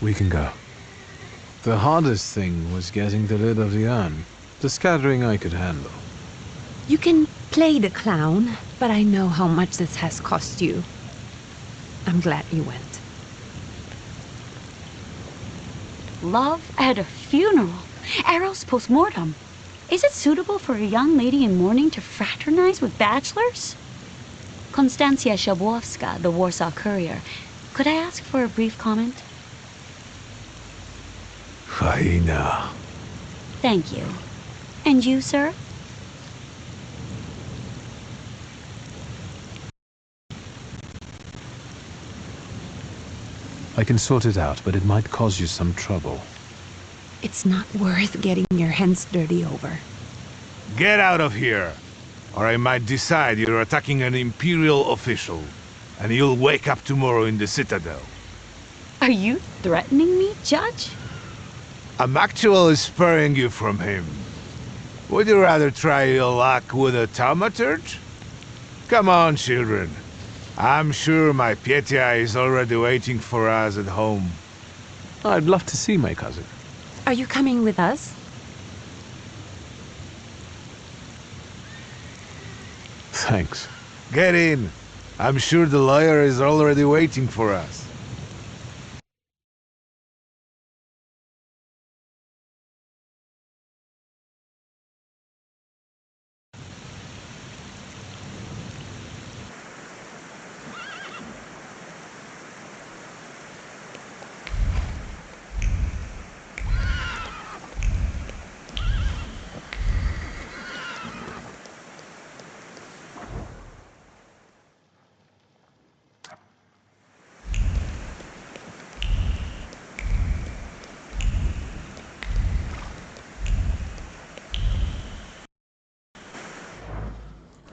We can go. The hardest thing was getting the lid of the urn. The scattering I could handle. You can play the clown, but I know how much this has cost you. I'm glad you went. Love at a funeral. Arrow's post-mortem. Is it suitable for a young lady in mourning to fraternize with bachelors? Konstancja Szabłowska, the Warsaw Courier. Could I ask for a brief comment? Hyena. Thank you. And you, sir? I can sort it out, but it might cause you some trouble. It's not worth getting your hands dirty over. Get out of here, or I might decide you're attacking an Imperial official, and you'll wake up tomorrow in the Citadel. Are you threatening me, Judge? I'm actually sparing you from him. Would you rather try your luck with a Thaumaturge? Come on, children. I'm sure my Pietia is already waiting for us at home. I'd love to see my cousin. Are you coming with us? Thanks. Get in. I'm sure the lawyer is already waiting for us.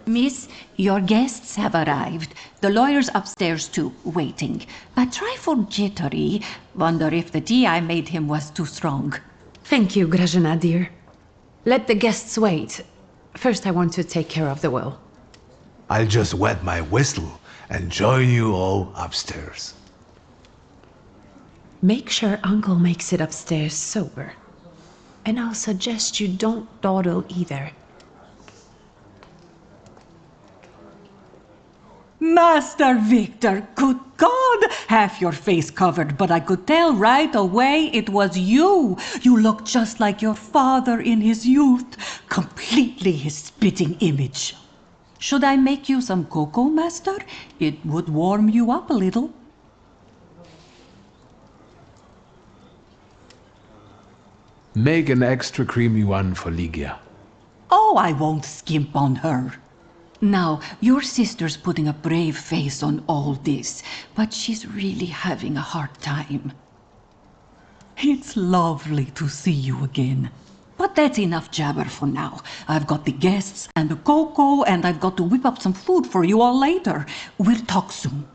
Miss, your guests have arrived. The lawyer's upstairs too, waiting. A trifle jittery. Wonder if the tea I made him was too strong. Thank you, Grażyna, dear. Let the guests wait. First, I want to take care of the will. I'll just wet my whistle and join you all upstairs. Make sure Uncle makes it upstairs sober. And I'll suggest you don't dawdle either. Master Victor, good God! Half your face covered, but I could tell right away it was you. You look just like your father in his youth. Completely his spitting image. Should I make you some cocoa, Master? It would warm you up a little. Make an extra creamy one for Ligia. Oh, I won't skimp on her. Now, your sister's putting a brave face on all this, but she's really having a hard time. It's lovely to see you again. But that's enough jabber for now. I've got the guests and the cocoa, and I've got to whip up some food for you all later. We'll talk soon.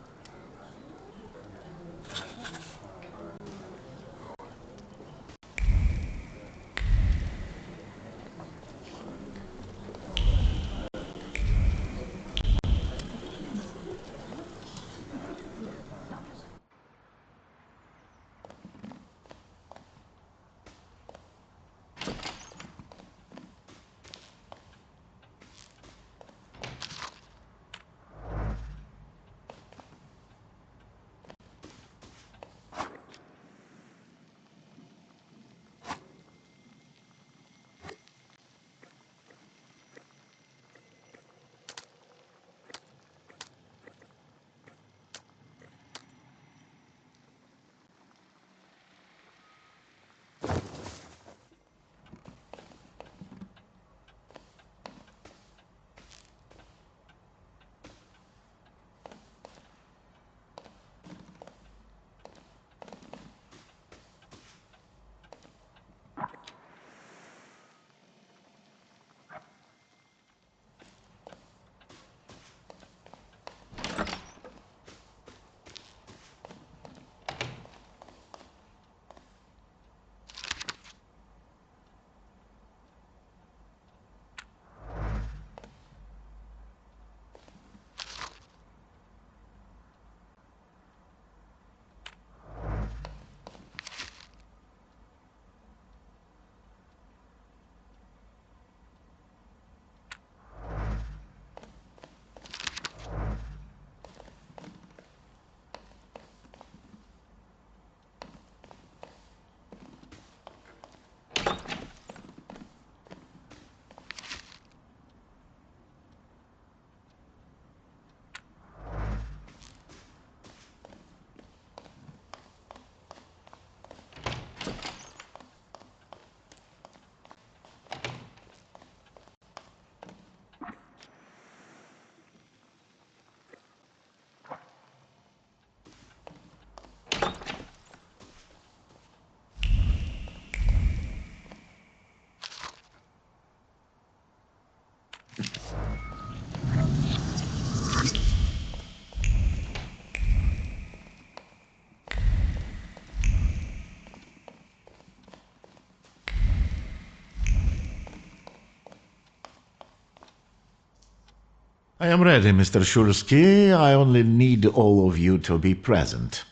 I am ready, Mr. Shulsky. I only need all of you to be present.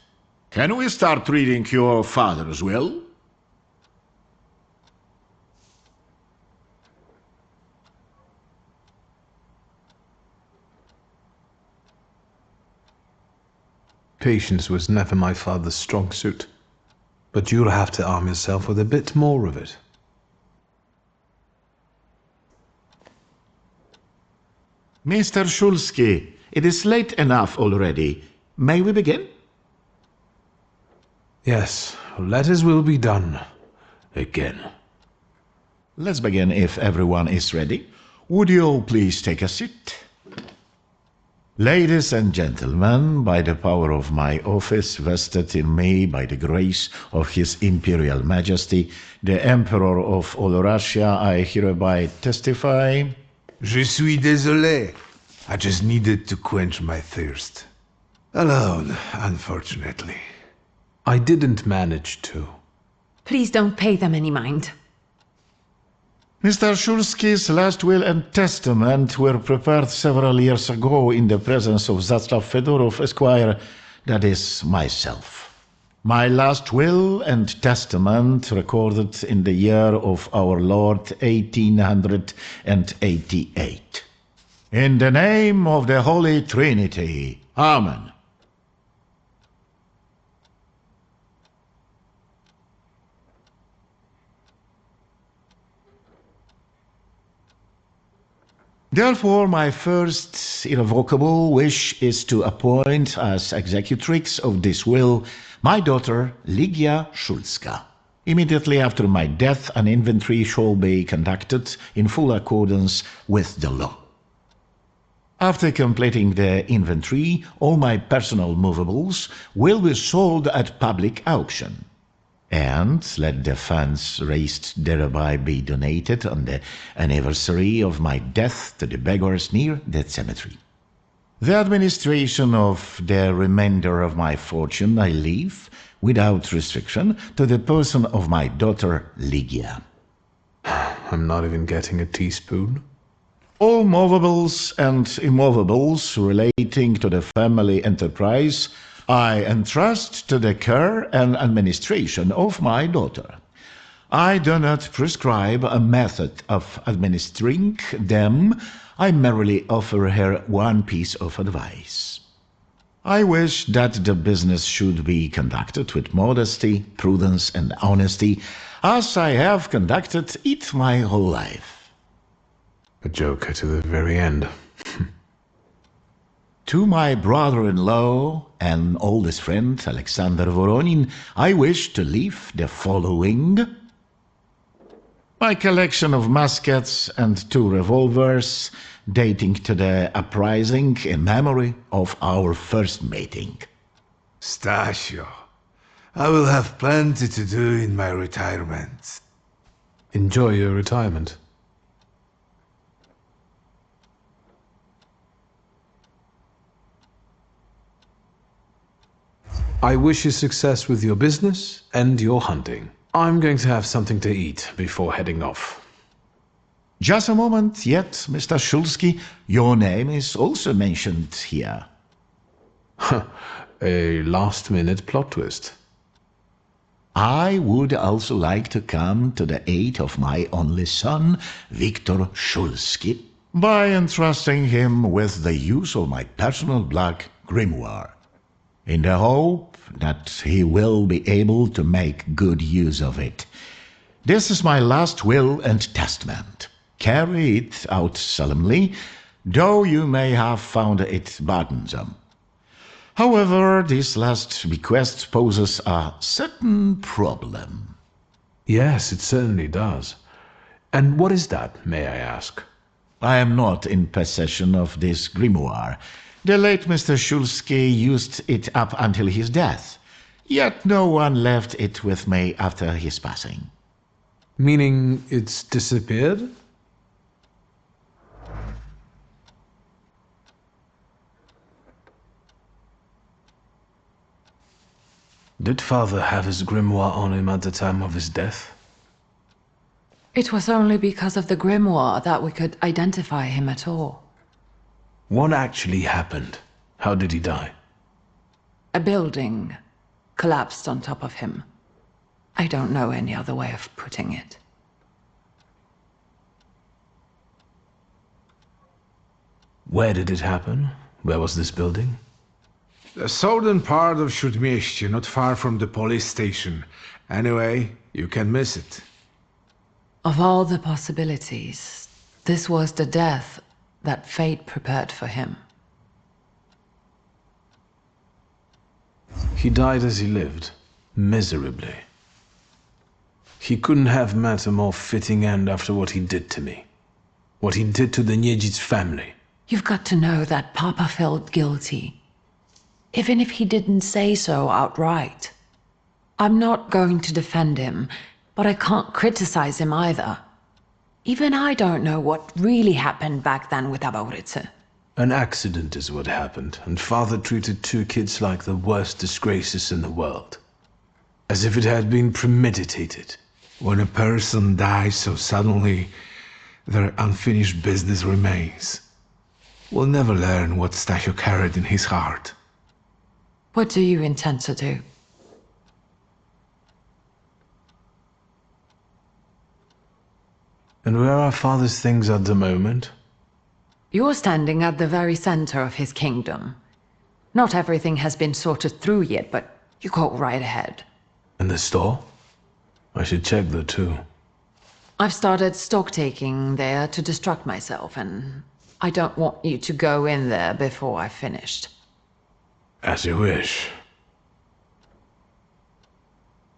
Can we start reading your father's will? Patience was never my father's strong suit, but you'll have to arm yourself with a bit more of it. Mr. Shulsky, it is late enough already. May we begin? Yes, let his will be done. Again. Let's begin if everyone is ready. Would you all please take a seat? Ladies and gentlemen, by the power of my office vested in me by the grace of His Imperial Majesty, the Emperor of all Russia, I hereby testify. Je suis désolé. I just needed to quench my thirst. Alone, unfortunately. I didn't manage to. Please don't pay them any mind. Mr. Shulsky's last will and testament were prepared several years ago in the presence of Zaslav Fedorov, Esquire, that is, myself. My last will and testament recorded in the year of our Lord 1888. In the name of the Holy Trinity. Amen. Therefore, my first irrevocable wish is to appoint as executrix of this will my daughter Ligia Szulska. Immediately after my death, an inventory shall be conducted in full accordance with the law. After completing the inventory, all my personal movables will be sold at public auction. And let the funds raised thereby be donated on the anniversary of my death to the beggars near that cemetery. The administration of the remainder of my fortune I leave, without restriction, to the person of my daughter Ligia. I'm not even getting a teaspoon. All movables and immovables relating to the family enterprise I entrust to the care and administration of my daughter. I do not prescribe a method of administering them. I merely offer her one piece of advice. I wish that the business should be conducted with modesty, prudence, and honesty, as I have conducted it my whole life. A joker to the very end. To my brother-in-law and oldest friend, Alexander Voronin, I wish to leave the following: my collection of muskets and 2 revolvers dating to the uprising in memory of our first meeting. Stasio, I will have plenty to do in my retirement. Enjoy your retirement. I wish you success with your business and your hunting. I'm going to have something to eat before heading off. Just a moment yet, Mr. Shulsky. Your name is also mentioned here. A last-minute plot twist. I would also like to come to the aid of my only son, Viktor Shulsky, by entrusting him with the use of my personal black grimoire, in the hope that he will be able to make good use of it. This is my last will and testament. Carry it out solemnly, though you may have found it burdensome. However, this last bequest poses a certain problem. Yes, it certainly does. And what is that, may I ask? I am not in possession of this grimoire. The late Mr. Shulsky used it up until his death, yet no one left it with me after his passing. Meaning it's disappeared? Did father have his grimoire on him at the time of his death? It was only because of the grimoire that we could identify him at all. What actually happened? How did he die? A building collapsed on top of him. I don't know any other way of putting it. Where did it happen? Where was this building? The southern part of Śródmieście, not far from the police station. Anyway, you can miss it. Of all the possibilities, this was the death that fate prepared for him. He died as he lived, miserably. He couldn't have met a more fitting end after what he did to me. What he did to the Niedzic's family. You've got to know that Papa felt guilty, even if he didn't say so outright. I'm not going to defend him, but I can't criticize him either. Even I don't know what really happened back then with Abaurice. An accident is what happened, and father treated two kids like the worst disgraces in the world. As if it had been premeditated. When a person dies so suddenly, their unfinished business remains. We'll never learn what Stasio carried in his heart. What do you intend to do? And where are father's things at the moment? You're standing at the very center of his kingdom. Not everything has been sorted through yet, but you go right ahead. In the store? I should check there too. I've started stock taking there to distract myself, and I don't want you to go in there before I've finished. As you wish.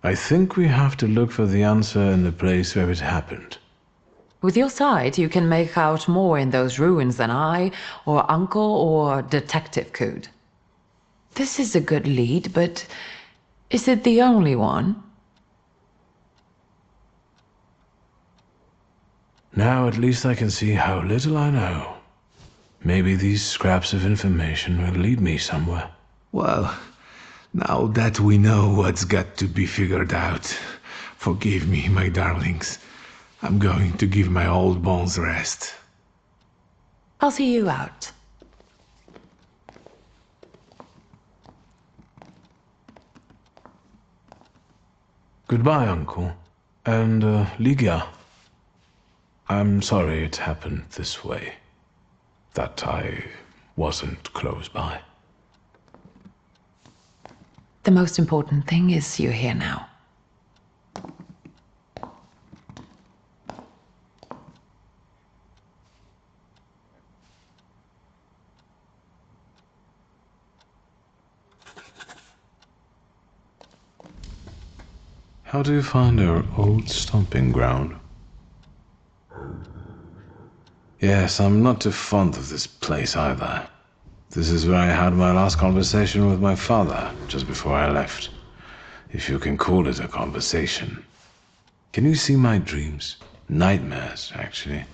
I think we have to look for the answer in the place where it happened. With your sight, you can make out more in those ruins than I, or Uncle, or Detective could. This is a good lead, but is it the only one? Now at least I can see how little I know. Maybe these scraps of information will lead me somewhere. Well, now that we know what's got to be figured out, forgive me, my darlings. I'm going to give my old bones rest. I'll see you out. Goodbye, Uncle. And, Ligia. I'm sorry it happened this way. That I wasn't close by. The most important thing is you're here now. How do you find our old stomping ground? Yes, I'm not too fond of this place either. This is where I had my last conversation with my father, just before I left. If you can call it a conversation. Can you see my dreams? Nightmares, actually.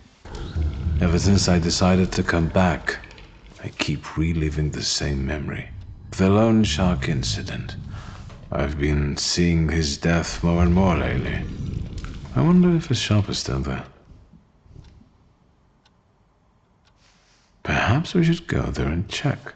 Ever since I decided to come back, I keep reliving the same memory. The loan shark incident. I've been seeing his death more and more lately. I wonder if his shop is still there. Perhaps we should go there and check.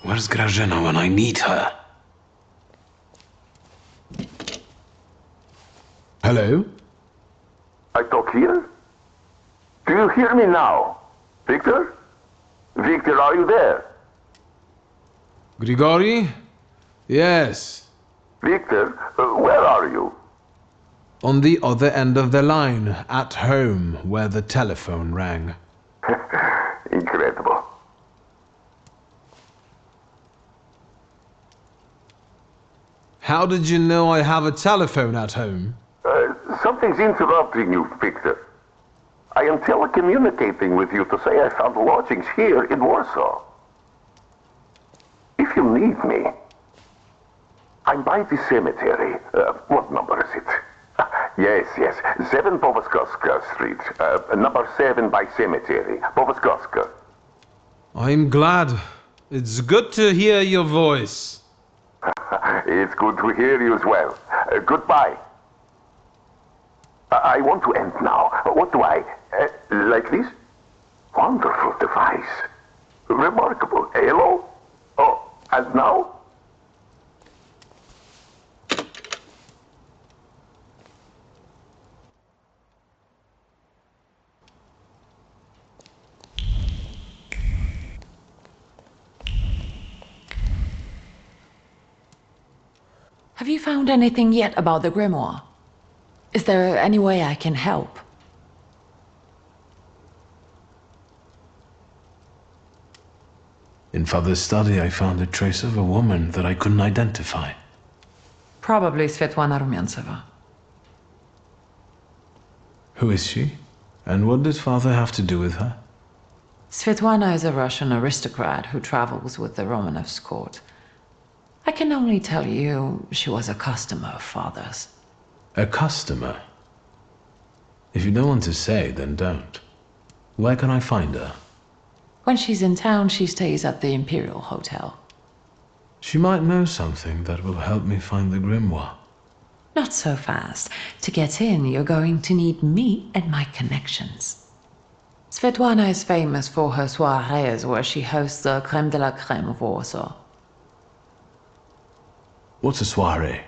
Where's Grażyna when I need her? Hello? I talk here? Do you hear me now? Victor? Victor, are you there? Grigori? Yes. Victor, where are you? On the other end of the line, at home, where the telephone rang. Incredible. How did you know I have a telephone at home? Something's interrupting you, Victor. I am telecommunicating with you to say I found lodgings here in Warsaw. If you need me, I'm by the cemetery. What number is it? Yes, 7 Powaskowska Street. Number 7 by cemetery. Powaskowska. I'm glad. It's good to hear your voice. It's good to hear you as well. Goodbye. I want to end now. What do I... like this? Wonderful device. Remarkable. Hello? Oh, and now? Have you found anything yet about the grimoire? Is there any way I can help? In Father's study, I found a trace of a woman that I couldn't identify. Probably Svetlana Rumyantseva. Who is she? And what did Father have to do with her? Svetlana is a Russian aristocrat who travels with the Romanovs' court. I can only tell you she was a customer of Father's. A customer? If you don't want to say, then don't. Where can I find her? When she's in town, she stays at the Imperial Hotel. She might know something that will help me find the grimoire. Not so fast. To get in, you're going to need me and my connections. Svetlana is famous for her soirees where she hosts the crème de la crème of Warsaw. What's a soirée?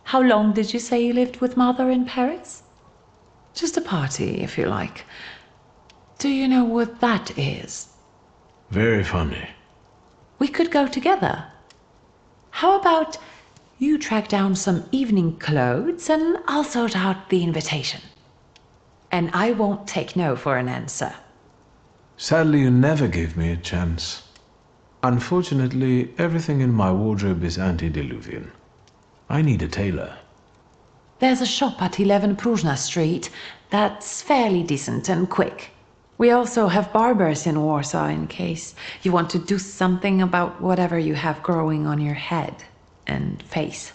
How long did you say you lived with Mother in Paris? Just a party, if you like. Do you know what that is? Very funny. We could go together. How about you track down some evening clothes and I'll sort out the invitation. And I won't take no for an answer. Sadly, you never gave me a chance. Unfortunately, everything in my wardrobe is antediluvian. I need a tailor. There's a shop at 11 Pruzhna Street that's fairly decent and quick. We also have barbers in Warsaw in case you want to do something about whatever you have growing on your head and face.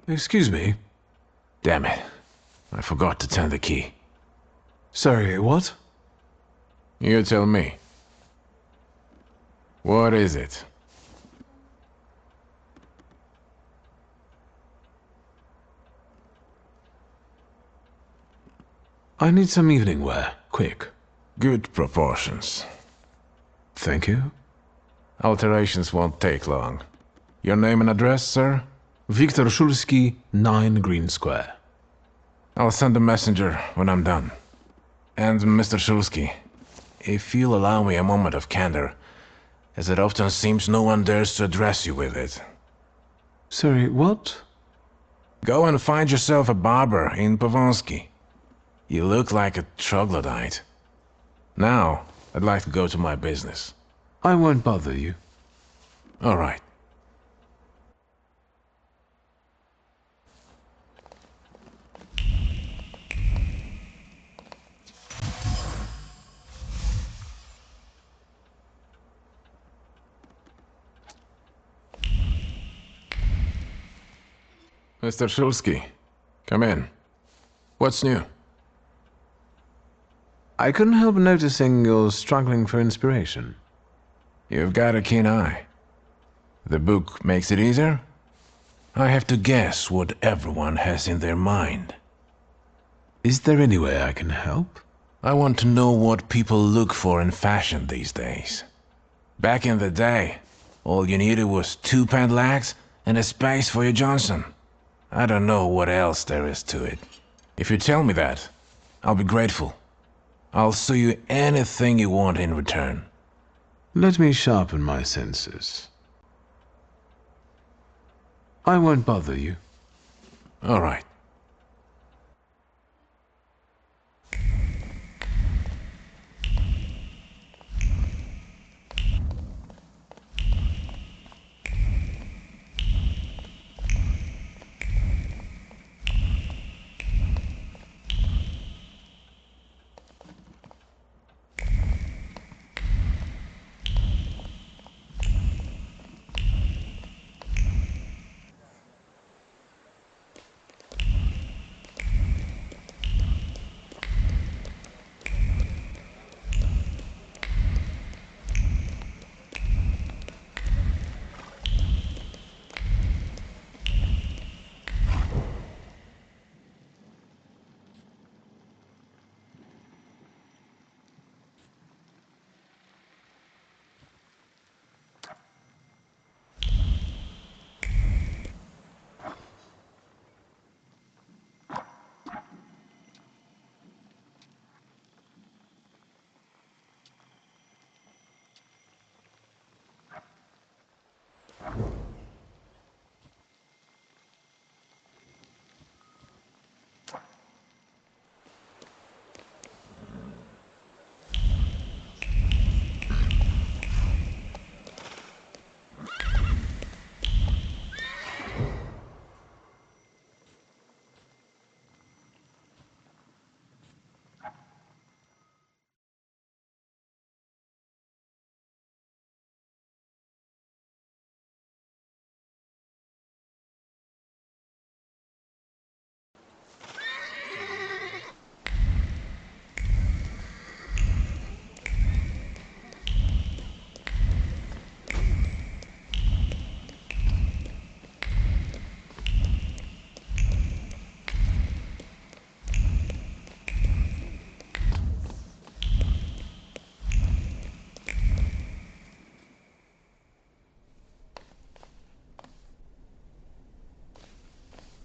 Excuse me. Damn it. I forgot to turn the key. Sorry, what? You tell me. What is it? I need some evening wear. Quick. Good proportions. Thank you. Alterations won't take long. Your name and address, sir? Viktor Szulski, 9 Green Square. I'll send a messenger when I'm done. And Mr. Szulski, if you'll allow me a moment of candor, as it often seems no one dares to address you with it. Sorry, what? Go and find yourself a barber in Pavonsky. You look like a troglodyte. Now, I'd like to go to my business. I won't bother you. All right. Mr. Shulsky, come in. What's new? I couldn't help noticing you're struggling for inspiration. You've got a keen eye. The book makes it easier? I have to guess what everyone has in their mind. Is there any way I can help? I want to know what people look for in fashion these days. Back in the day, all you needed was 2 pant legs and a space for your Johnson. I don't know what else there is to it. If you tell me that, I'll be grateful. I'll sew you anything you want in return. Let me sharpen my senses. I won't bother you. All right.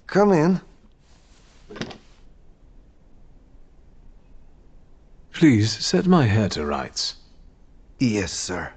Come in. Please set my hair to rights. Yes, sir.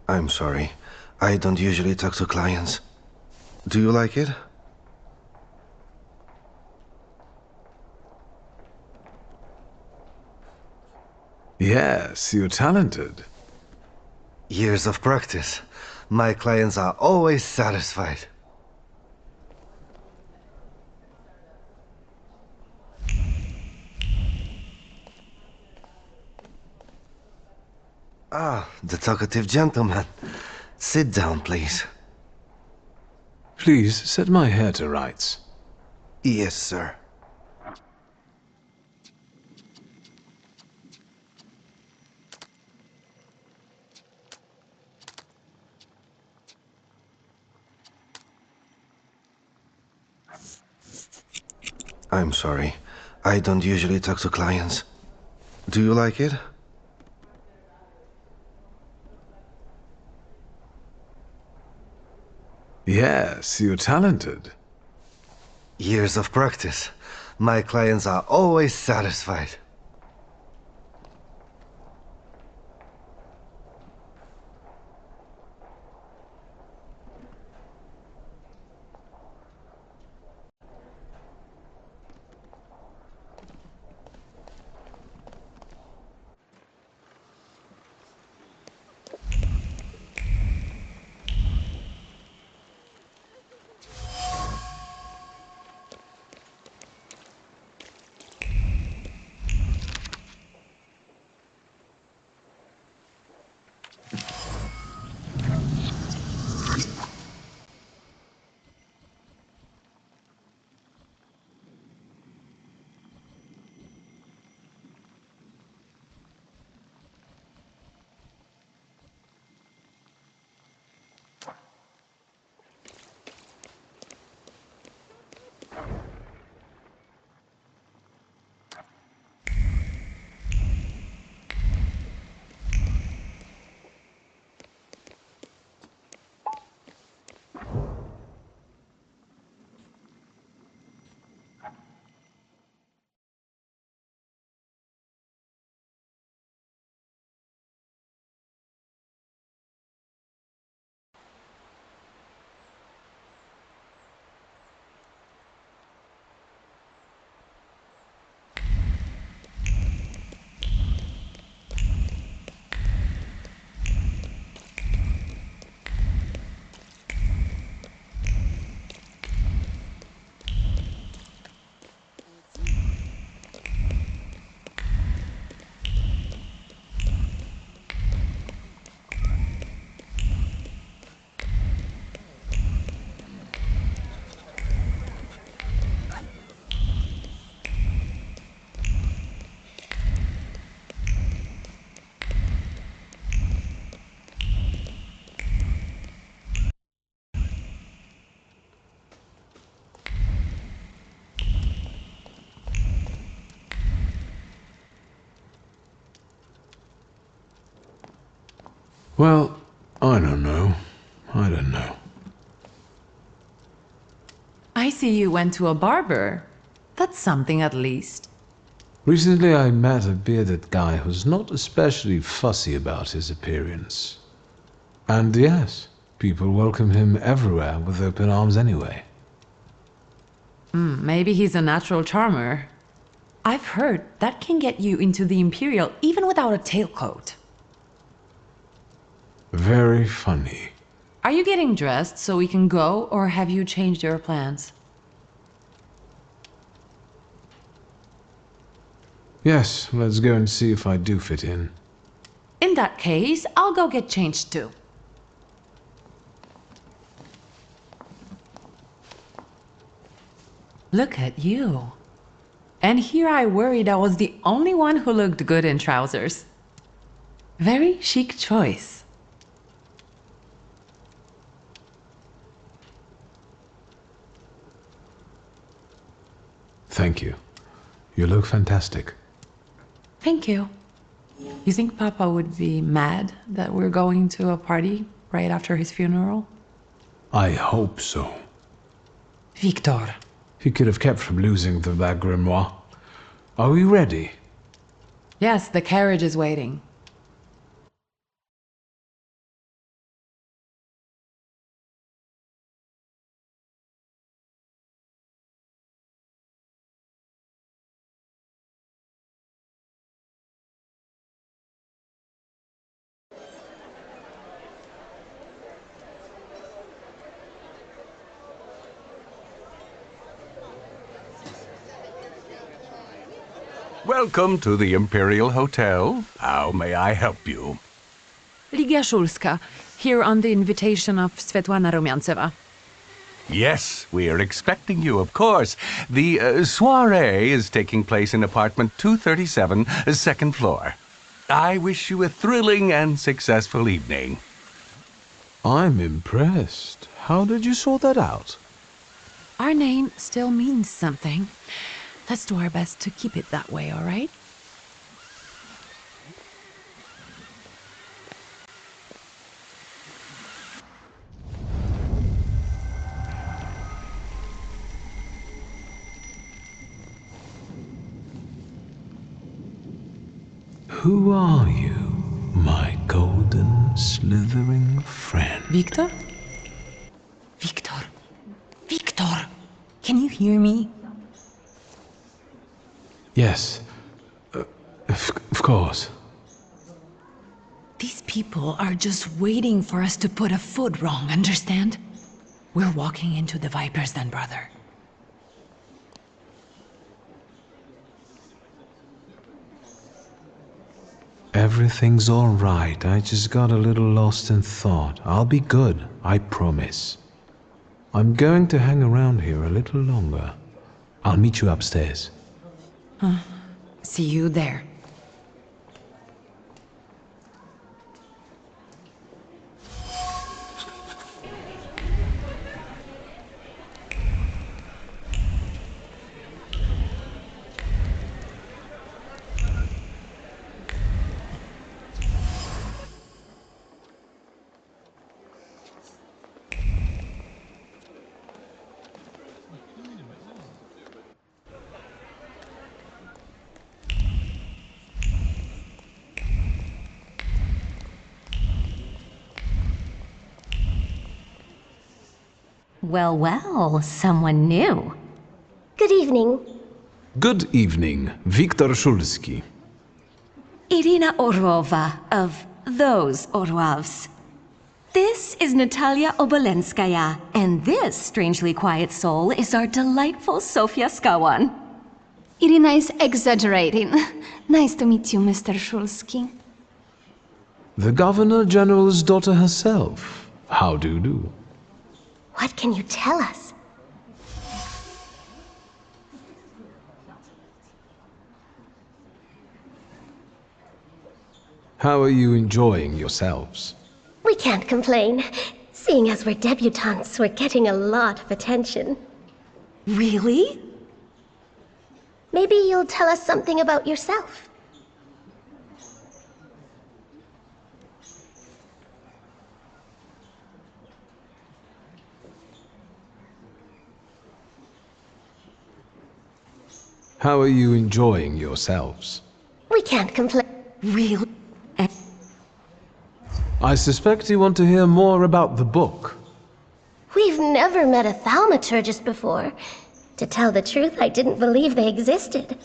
I'm sorry. I don't usually talk to clients. Do you like it? Yes, you're talented. Years of practice. My clients are always satisfied. Ah, the talkative gentleman. Sit down, please. Please set my hair to rights. Yes, sir. I'm sorry. I don't usually talk to clients. Do you like it? Yes, you're talented. Years of practice. My clients are always satisfied. Well, I don't know. I don't know. I see you went to a barber. That's something at least. Recently I met a bearded guy who's not especially fussy about his appearance. And yes, people welcome him everywhere with open arms anyway. Maybe he's a natural charmer. I've heard that can get you into the Imperial even without a tailcoat. Very funny. Are you getting dressed so we can go, or have you changed your plans? Yes, let's go and see if I do fit in. In that case, I'll go get changed too. Look at you. And here I worried I was the only one who looked good in trousers. Very chic choice. Thank you. You look fantastic. Thank you. You think Papa would be mad that we're going to a party right after his funeral? I hope so. Victor. He could have kept from losing the bag grimoire. Are we ready? Yes, the carriage is waiting. Welcome to the Imperial Hotel. How may I help you? Ligia Shulska, here on the invitation of Svetlana Rumyantseva. Yes, we are expecting you, of course. The soiree is taking place in apartment 237, second floor. I wish you a thrilling and successful evening. I'm impressed. How did you sort that out? Our name still means something. Let's do our best to keep it that way, all right? Who are you, my golden slithering friend? Victor? Victor! Victor! Can you hear me? Yes, of course. These people are just waiting for us to put a foot wrong, understand? We're walking into the Viper's Den, brother. Everything's all right. I just got a little lost in thought. I'll be good, I promise. I'm going to hang around here a little longer. I'll meet you upstairs. See you there. Well, well, someone new. Good evening. Good evening, Viktor Shulski. Irina Orlova of those Orlovs. This is Natalia Obolenskaya, and this strangely quiet soul is our delightful Sofia Skawan. Irina is exaggerating. Nice to meet you, Mr. Shulski. The Governor General's daughter herself. How do you do? What can you tell us? How are you enjoying yourselves? We can't complain. Seeing as we're debutantes, we're getting a lot of attention. Really? Maybe you'll tell us something about yourself. How are you enjoying yourselves? We can't complain. Really? I suspect you want to hear more about the book. We've never met a thaumaturgist before. To tell the truth, I didn't believe they existed.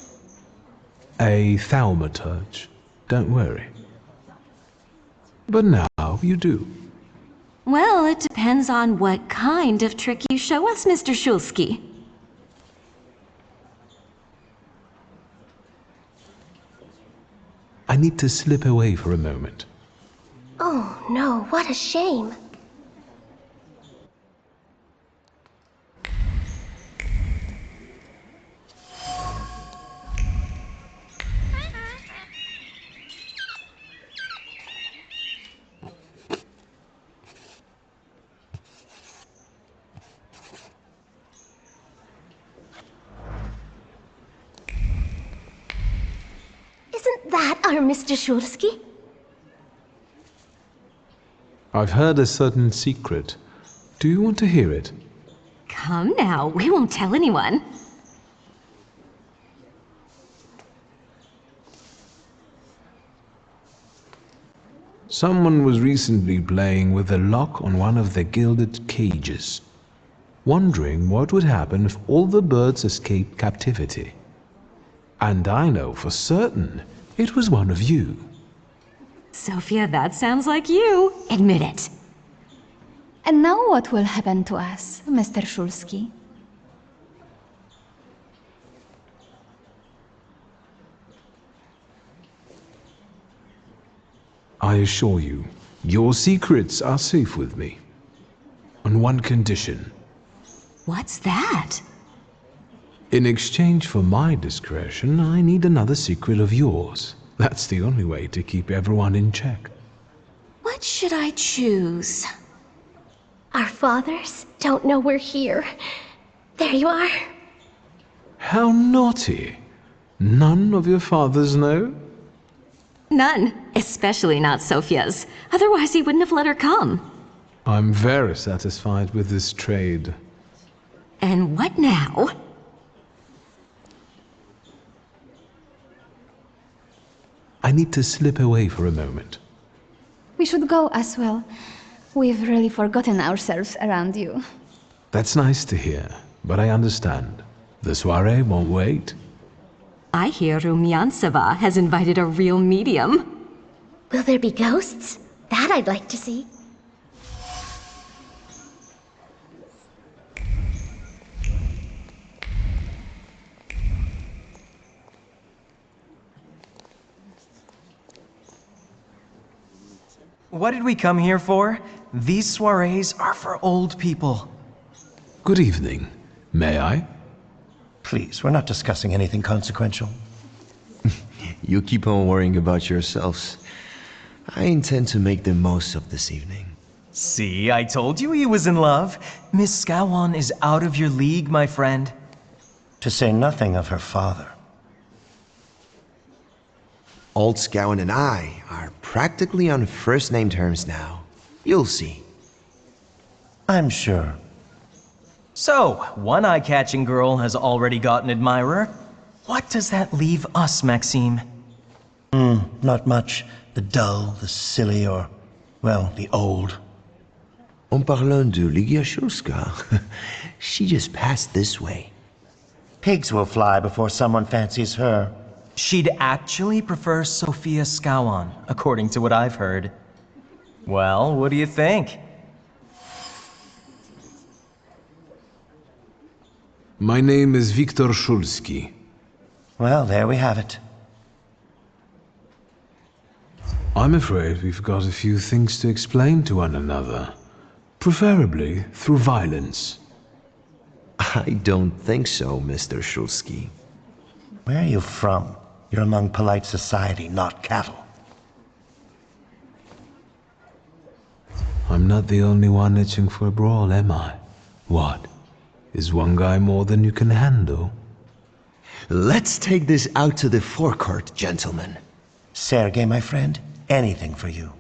A thaumaturge. Don't worry. But now you do. Well, it depends on what kind of trick you show us, Mr. Shulski. I need to slip away for a moment. Oh no, what a shame. Isn't that our Mr. Shulski? I've heard a certain secret. Do you want to hear it? Come now, we won't tell anyone. Someone was recently playing with a lock on one of the gilded cages, wondering what would happen if all the birds escaped captivity. And I know for certain it was one of you. Sophia, that sounds like you. Admit it. And now what will happen to us, Mr. Shulski? I assure you, your secrets are safe with me. On one condition. What's that? In exchange for my discretion, I need another secret of yours. That's the only way to keep everyone in check. What should I choose? Our fathers don't know we're here. There you are. How naughty. None of your fathers know? None, especially not Sophia's. Otherwise he wouldn't have let her come. I'm very satisfied with this trade. And what now? I need to slip away for a moment. We should go as well. We've really forgotten ourselves around you. That's nice to hear, but I understand. The soiree won't wait. I hear Rumyanseva has invited a real medium. Will there be ghosts? That I'd like to see. What did we come here for? These soirees are for old people. Good evening. May I? Please, we're not discussing anything consequential. You keep on worrying about yourselves. I intend to make the most of this evening. See, I told you he was in love. Miss Scowan is out of your league, my friend. To say nothing of her father. Old Scowan and I are practically on first-name terms now. You'll see. I'm sure. So, one eye-catching girl has already got an admirer. What does that leave us, Maxime? Not much. The dull, the silly, or, well, the old. En parlant de Ligia Shulska, she just passed this way. Pigs will fly before someone fancies her. She'd actually prefer Sophia Scowan, according to what I've heard. Well, what do you think? My name is Viktor Shulski. Well, there we have it. I'm afraid we've got a few things to explain to one another. Preferably through violence. I don't think so, Mr. Shulski. Where are you from? You're among polite society, not cattle. I'm not the only one itching for a brawl, am I? What? Is one guy more than you can handle? Let's take this out to the forecourt, gentlemen. Sergei, my friend, anything for you.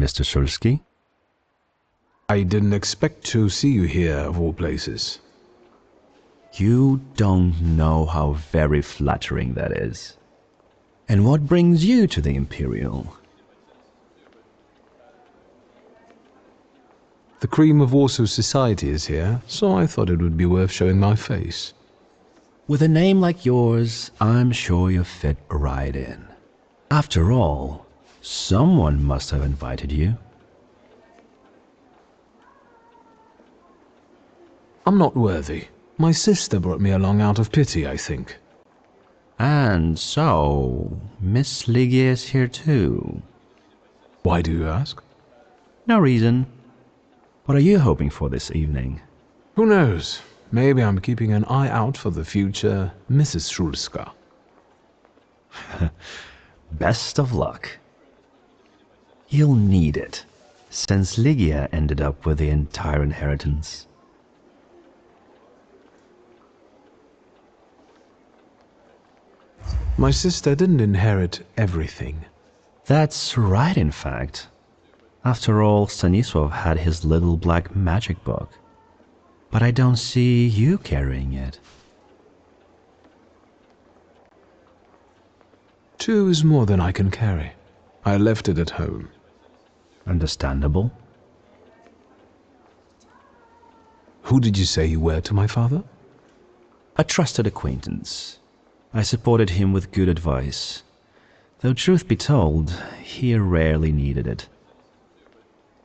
Mr. Shulsky? I didn't expect to see you here, of all places. You don't know how very flattering that is. And what brings you to the Imperial? The cream of Warsaw society is here, so I thought it would be worth showing my face. With a name like yours, I'm sure you fit right in. After all, someone must have invited you. I'm not worthy. My sister brought me along out of pity, I think. And so, Miss Ligia is here too. Why do you ask? No reason. What are you hoping for this evening? Who knows? Maybe I'm keeping an eye out for the future Mrs. Shulska. Best of luck. You'll need it, since Ligia ended up with the entire inheritance. My sister didn't inherit everything. That's right, in fact. After all, Stanisław had his little black magic book. but I don't see you carrying it. 2 is more than I can carry. I left it at home. Understandable. Who did you say you were to my father? A trusted acquaintance. I supported him with good advice. Though truth be told, he rarely needed it.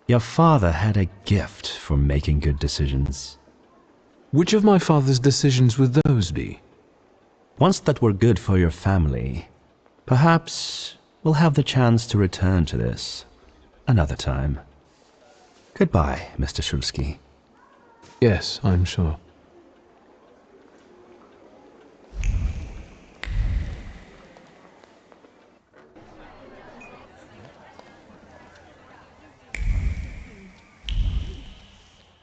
Your father had a gift for making good decisions. Which of my father's decisions would those be? Ones that were good for your family. Perhaps we'll have the chance to return to this another time. Goodbye, Mr. Shulsky. Yes, I'm sure.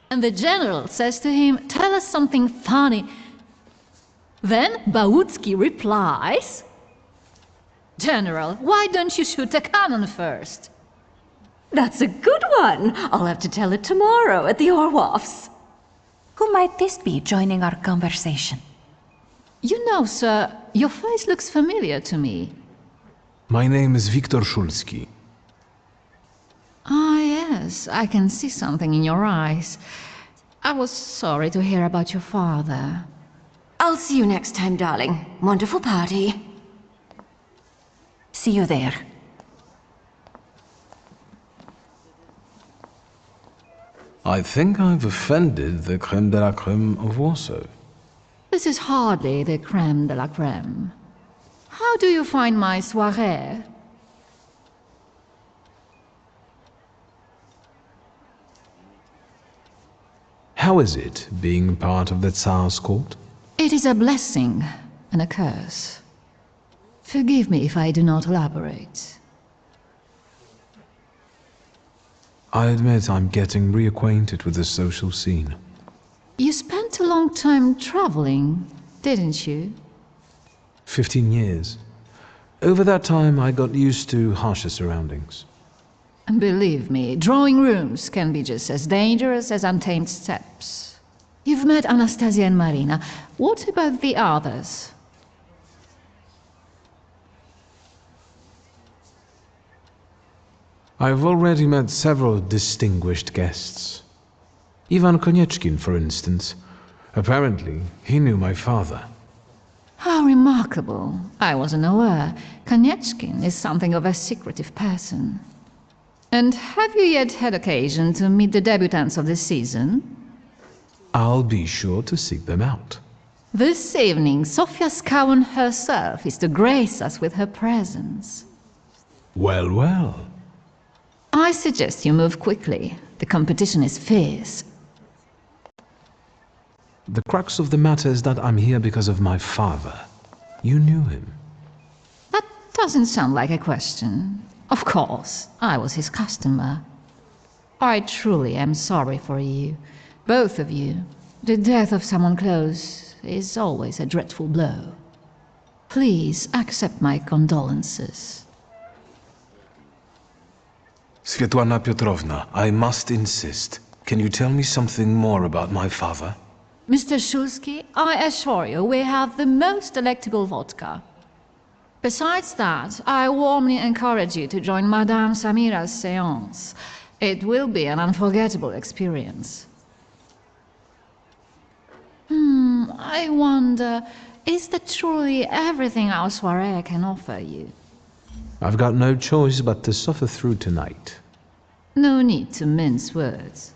And the general says to him, "Tell us something funny." Then Bautski replies, "General, why don't you shoot a cannon first?" That's a good one. I'll have to tell it tomorrow at the Orloffs. Who might this be joining our conversation? You know, sir, your face looks familiar to me. My name is Viktor Shulsky. Ah, yes, I can see something in your eyes. I was sorry to hear about your father. I'll see you next time, darling. Wonderful party. See you there. I think I've offended the creme de la creme of Warsaw. This is hardly the creme de la creme. How do you find my soirée? How is it, being part of the Tsar's court? It is a blessing and a curse. Forgive me if I do not elaborate. I admit I'm getting reacquainted with the social scene. You spent a long time traveling, didn't you? 15 years. Over that time, I got used to harsher surroundings. And believe me, drawing rooms can be just as dangerous as untamed steppes. You've met Anastasia and Marina. What about the others? I've already met several distinguished guests. Ivan Konieczkin, for instance. Apparently, he knew my father. How remarkable. I wasn't aware. Konieczkin is something of a secretive person. And have you yet had occasion to meet the debutants of the season? I'll be sure to seek them out. This evening, Sofia Skowan herself is to grace us with her presence. Well, well. I suggest you move quickly. The competition is fierce. The crux of the matter is that I'm here because of my father. You knew him. That doesn't sound like a question. Of course, I was his customer. I truly am sorry for you, both of you. The death of someone close is always a dreadful blow. Please accept my condolences. Svetlana Petrovna, I must insist. Can you tell me something more about my father? Mr. Shulsky, I assure you we have the most delectable vodka. Besides that, I warmly encourage you to join Madame Samira's séance. It will be an unforgettable experience. I wonder, is that truly everything our soirée can offer you? I've got no choice but to suffer through tonight. No need to mince words.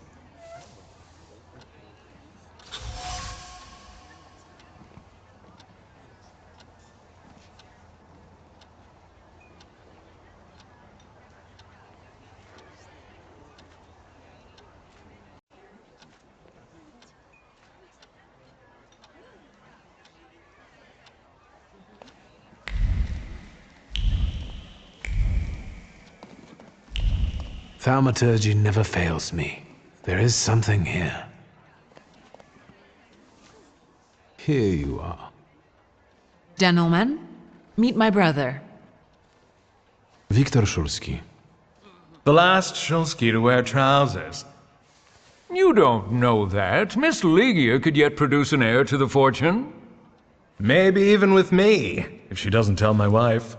Thaumaturge never fails me. There is something here. Here you are. Gentlemen, meet my brother. Viktor Shulsky. The last Shulsky to wear trousers. You don't know that. Miss Ligia could yet produce an heir to the fortune. Maybe even with me, if she doesn't tell my wife.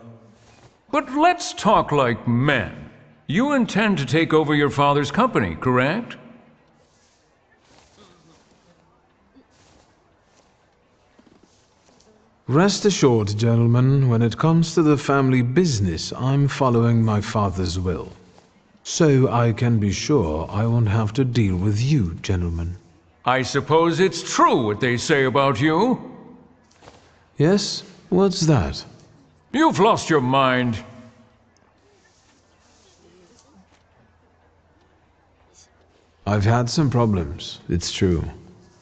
But let's talk like men. You intend to take over your father's company, correct? Rest assured, gentlemen, when it comes to the family business, I'm following my father's will. So I can be sure I won't have to deal with you, gentlemen. I suppose it's true what they say about you? Yes? What's that? You've lost your mind. I've had some problems, it's true.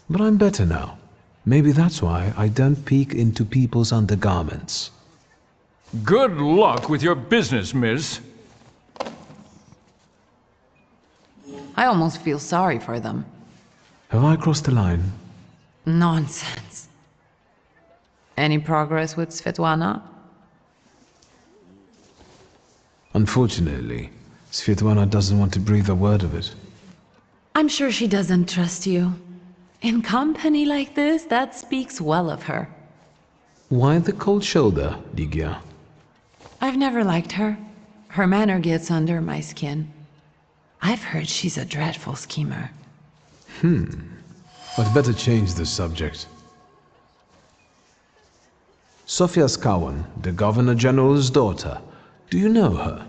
But I'm better now. Maybe that's why I don't peek into people's undergarments. Good luck with your business, miss. I almost feel sorry for them. Have I crossed the line? Nonsense. Any progress with Svetlana? Unfortunately, Svetlana doesn't want to breathe a word of it. I'm sure she doesn't trust you. In company like this, that speaks well of her. Why the cold shoulder, Ligia? I've never liked her. Her manner gets under my skin. I've heard she's a dreadful schemer. I'd better change the subject. Sofia Skawan, the Governor General's daughter. Do you know her?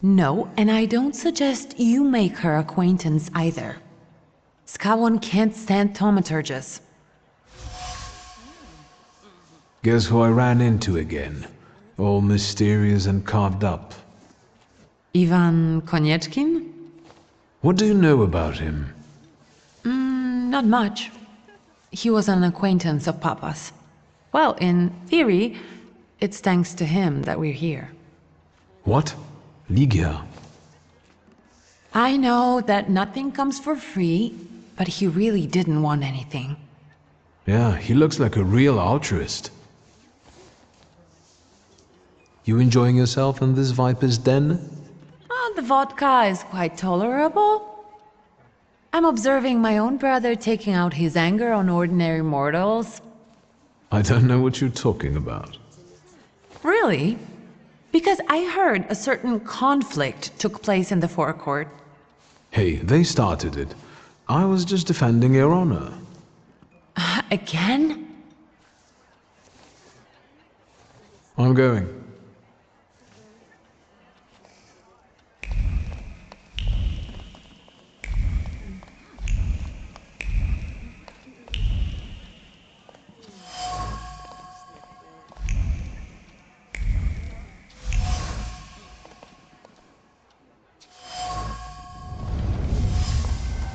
No, and I don't suggest you make her acquaintance either. Skawan can't stand thaumaturges. Guess who I ran into again? All mysterious and carved up. Ivan Konieczkin? What do you know about him? Not much. He was an acquaintance of Papa's. Well, in theory, it's thanks to him that we're here. What? Ligia? I know that nothing comes for free, but he really didn't want anything. Yeah, he looks like a real altruist. You enjoying yourself in this viper's den? Oh, the vodka is quite tolerable. I'm observing my own brother taking out his anger on ordinary mortals. I don't know what you're talking about. Really? Because I heard a certain conflict took place in the forecourt. Hey, they started it. I was just defending your honor. Again? I'm going.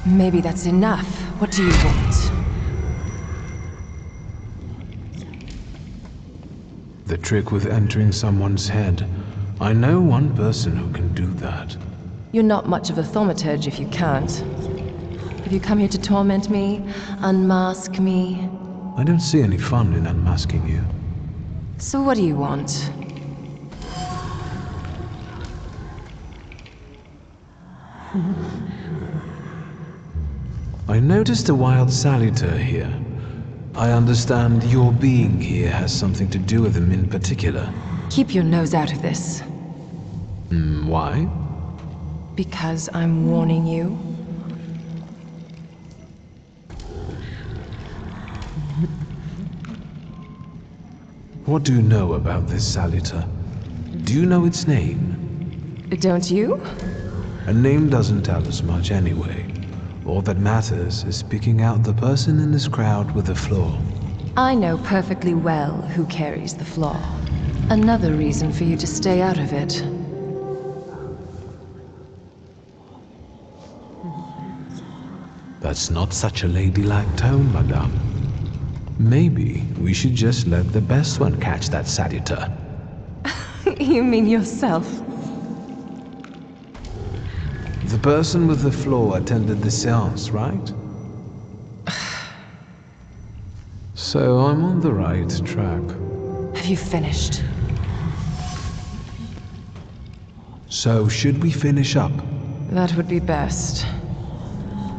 Maybe that's enough. What do you want? The trick with entering someone's head. I know one person who can do that. You're not much of a thaumaturge if you can't. Have you come here to torment me? Unmask me? I don't see any fun in unmasking you. So what do you want? I noticed a wild saluter here. I understand your being here has something to do with him in particular. Keep your nose out of this. Why? Because I'm warning you. What do you know about this saluter? Do you know its name? Don't you? A name doesn't tell us much anyway. All that matters is picking out the person in this crowd with the flaw. I know perfectly well who carries the flaw. Another reason for you to stay out of it. That's not such a ladylike tone, madame. Maybe we should just let the best one catch that saluter. You mean yourself? The person with the flaw attended the seance, right? So I'm on the right track. Have you finished? So should we finish up? That would be best.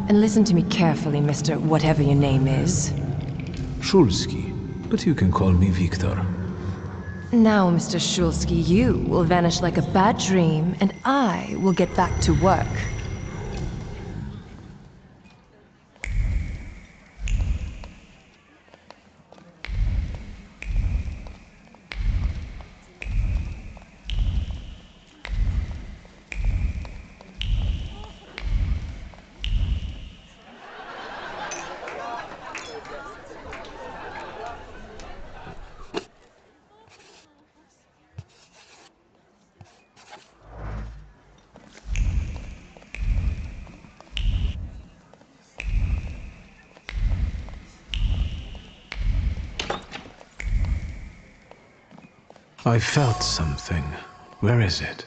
And listen to me carefully, Mr. Whatever your name is. Shulsky, but you can call me Victor. Now, Mr. Shulsky, you will vanish like a bad dream, and I will get back to work. I felt something. Where is it?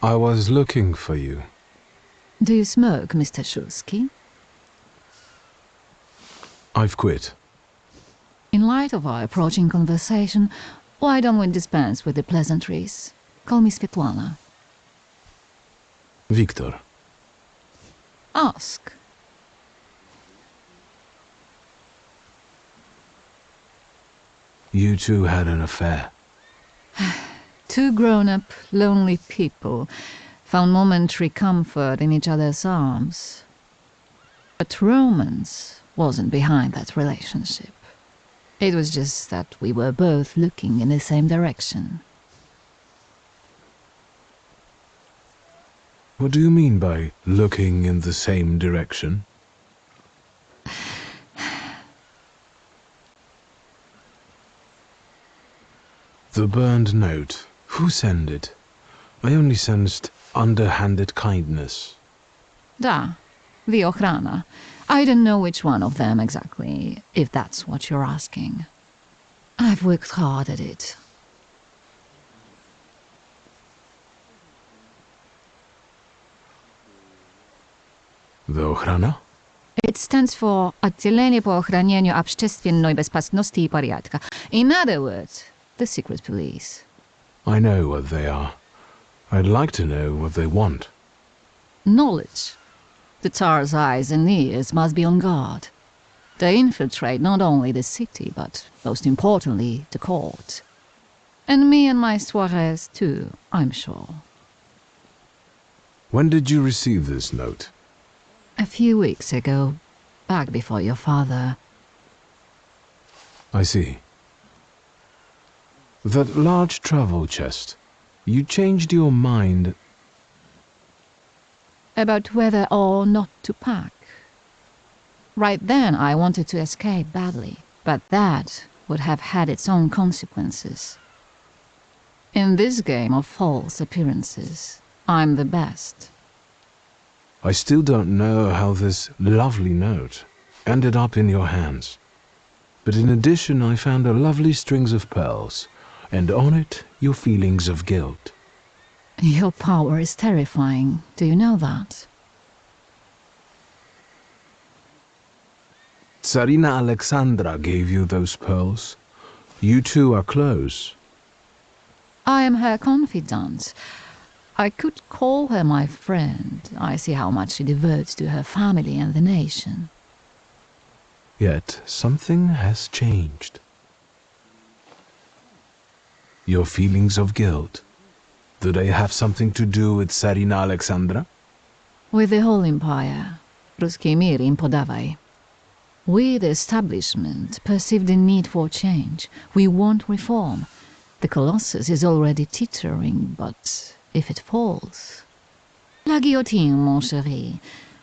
I was looking for you. Do you smoke, Mr. Shulsky? I've quit. In light of our approaching conversation, why don't we dispense with the pleasantries? Call me Svetlana. Victor. Ask. You two had an affair. Two grown-up, lonely people found momentary comfort in each other's arms. But romance wasn't behind that relationship. It was just that we were both looking in the same direction. What do you mean by looking in the same direction? The burned note. Who sent it? I only sensed underhanded kindness. Da, the Ochrana. I don't know which one of them exactly, if that's what you're asking. I've worked hard at it. The Ochrana? It stands for Отделение по охранению общественной безопасности и порядка. In other words, the secret police. I know what they are. I'd like to know what they want. Knowledge. The Tsar's eyes and ears must be on guard. They infiltrate not only the city, but, most importantly, the court. And me and my soirees too, I'm sure. When did you receive this note? A few weeks ago, back before your father. I see. That large travel chest. You changed your mind. About whether or not to pack. Right then I wanted to escape badly, but that would have had its own consequences. In this game of false appearances, I'm the best. I still don't know how this lovely note ended up in your hands. But in addition, I found a lovely strings of pearls, and on it, your feelings of guilt. Your power is terrifying. Do you know that? Tsarina Alexandra gave you those pearls. You two are close. I am her confidant. I could call her my friend. I see how much she devotes to her family and the nation. Yet something has changed. Your feelings of guilt. Do they have something to do with Tsarina Alexandra? With the whole empire. Ruski mir im podawaj. We, the establishment, perceive the need for change. We want reform. The Colossus is already teetering, but if it falls... La guillotine, mon chéri.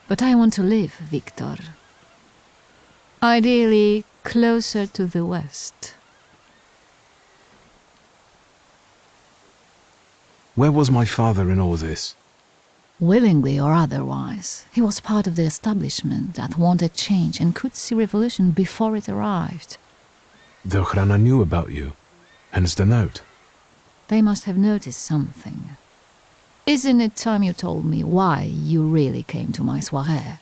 But I want to live, Victor. Ideally, closer to the west. Where was my father in all this? Willingly or otherwise, he was part of the establishment that wanted change and could see revolution before it arrived. The Ochrana knew about you, hence the note. They must have noticed something. Isn't it time you told me why you really came to my soirée?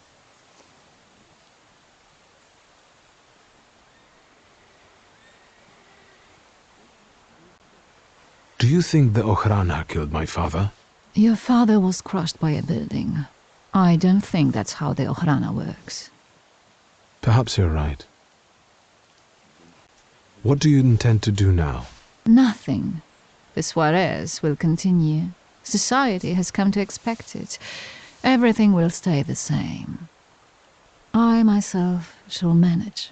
Do you think the Ochrana killed my father? Your father was crushed by a building. I don't think that's how the Ochrana works. Perhaps you're right. What do you intend to do now? Nothing. The soirées will continue. Society has come to expect it. Everything will stay the same. I myself shall manage.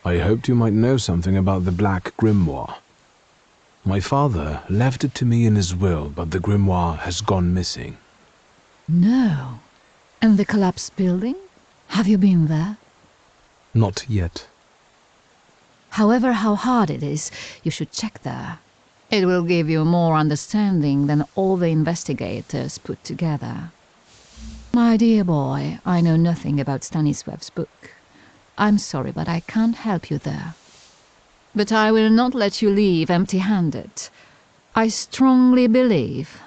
I hoped you might know something about the Black Grimoire. My father left it to me in his will, but the grimoire has gone missing. No. And the collapsed building? Have you been there? Not yet. However, how hard it is, you should check there. It will give you more understanding than all the investigators put together. My dear boy, I know nothing about Stanisław's book. I'm sorry, but I can't help you there. But I will not let you leave empty-handed. I strongly believe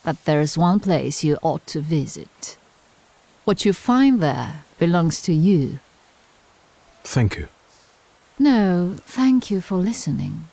that there's one place you ought to visit. What you find there belongs to you. Thank you. No, thank you for listening.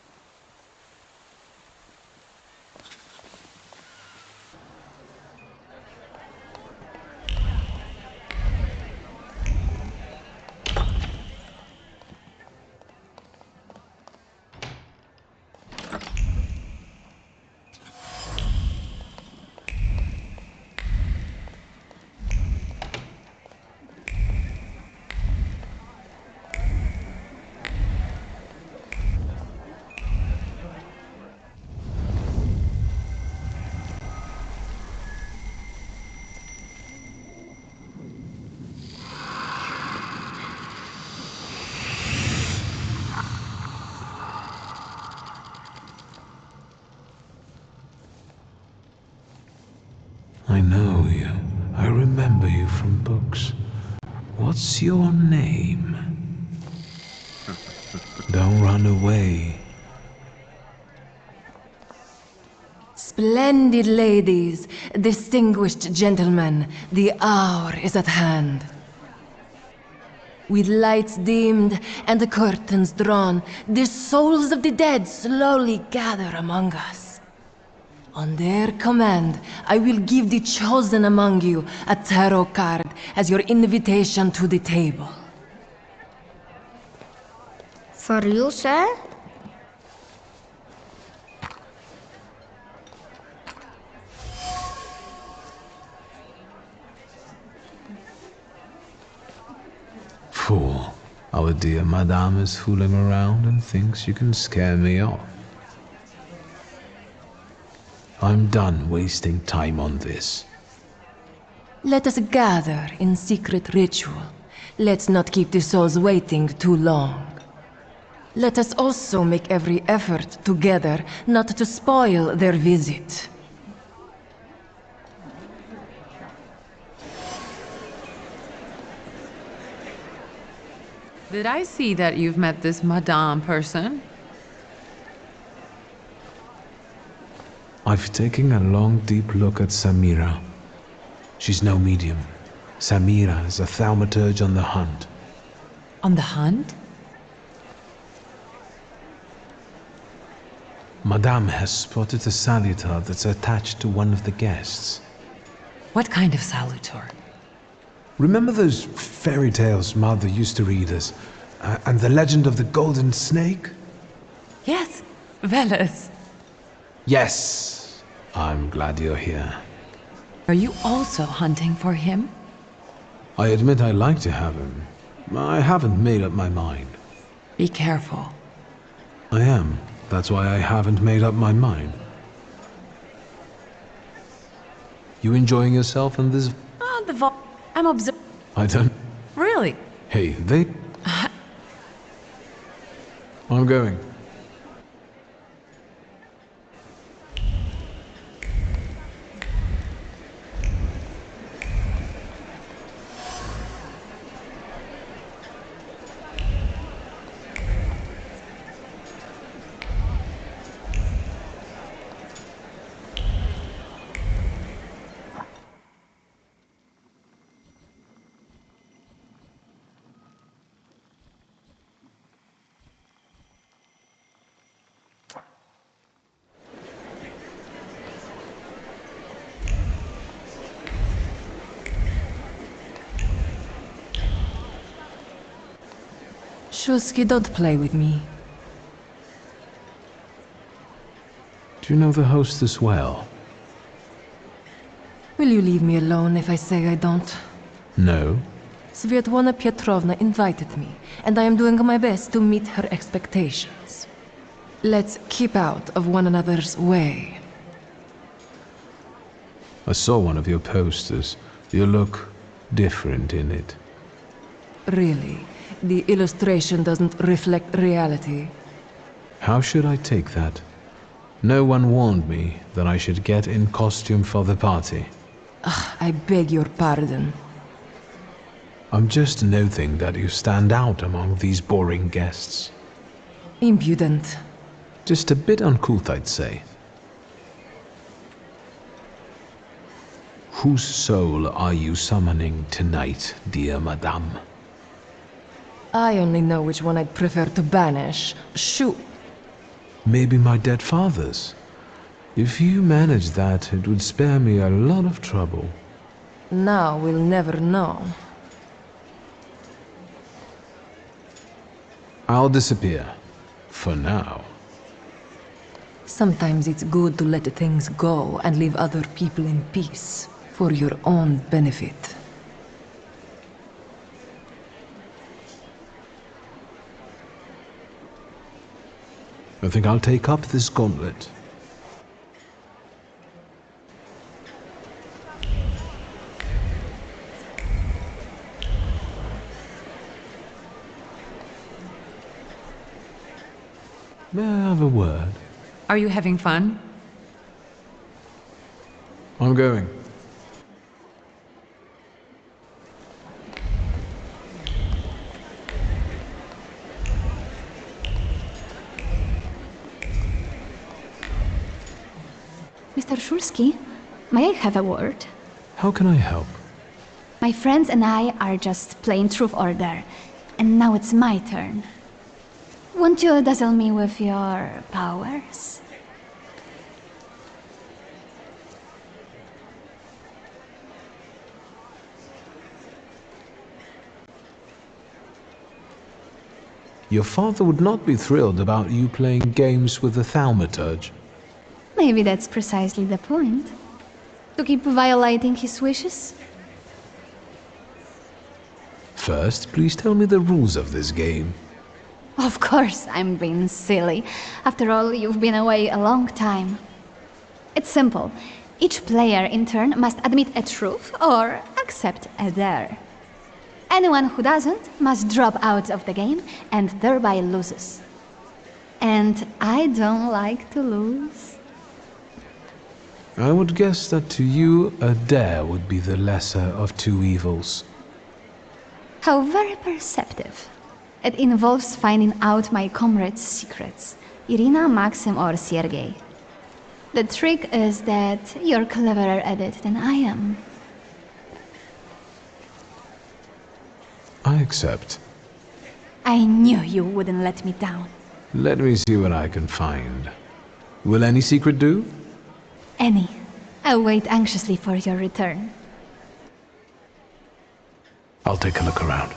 I know you. I remember you from books. What's your name? Don't run away. Splendid ladies, distinguished gentlemen, the hour is at hand. With lights dimmed and the curtains drawn, the souls of the dead slowly gather among us. On their command, I will give the chosen among you a tarot card as your invitation to the table. For you, sir? Fool. Our dear madame is fooling around and thinks you can scare me off. I'm done wasting time on this. Let us gather in secret ritual. Let's not keep the souls waiting too long. Let us also make every effort together not to spoil their visit. Did I see that you've met this Madame person? I've taken a long, deep look at Samira. She's no medium. Samira is a thaumaturge on the hunt. On the hunt? Madame has spotted a salutar that's attached to one of the guests. What kind of salutar? Remember those fairy tales Mother used to read us? And the legend of the golden snake? Yes, Veles. Yes. I'm glad you're here. Are you also hunting for him? I admit I like to have him. I haven't made up my mind. Be careful. I am. That's why I haven't made up my mind. You enjoying yourself in this? Oh, I'm observing. I don't... Really? Hey, they... I'm going. Shulsky, don't play with me. Do you know the hostess well? Will you leave me alone if I say I don't? No. Svetlana Petrovna invited me, and I am doing my best to meet her expectations. Let's keep out of one another's way. I saw one of your posters. You look different in it. Really, the illustration doesn't reflect reality. How should I take that? No one warned me that I should get in costume for the party. I beg your pardon. I'm just noting that you stand out among these boring guests. Impudent. Just a bit uncouth, I'd say. Whose soul are you summoning tonight, dear madame? I only know which one I'd prefer to banish. Shoot. Maybe my dead father's. If you manage that, it would spare me a lot of trouble. Now we'll never know. I'll disappear. For now. Sometimes it's good to let things go and leave other people in peace, for your own benefit. I think I'll take up this gauntlet. May I have a word? Are you having fun? I'm going. Mr. Shulsky, may I have a word? How can I help? My friends and I are just playing Truth Order, and now it's my turn. Won't you dazzle me with your powers? Your father would not be thrilled about you playing games with the Thaumaturge. Maybe that's precisely the point. To keep violating his wishes? First, please tell me the rules of this game. Of course, I'm being silly. After all, you've been away a long time. It's simple. Each player in turn must admit a truth or accept a dare. Anyone who doesn't must drop out of the game and thereby loses. And I don't like to lose. I would guess that to you, a dare would be the lesser of two evils. How very perceptive. It involves finding out my comrades' secrets, Irina, Maxim, or Sergei. The trick is that you're cleverer at it than I am. I accept. I knew you wouldn't let me down. Let me see what I can find. Will any secret do? Any. I'll wait anxiously for your return. I'll take a look around.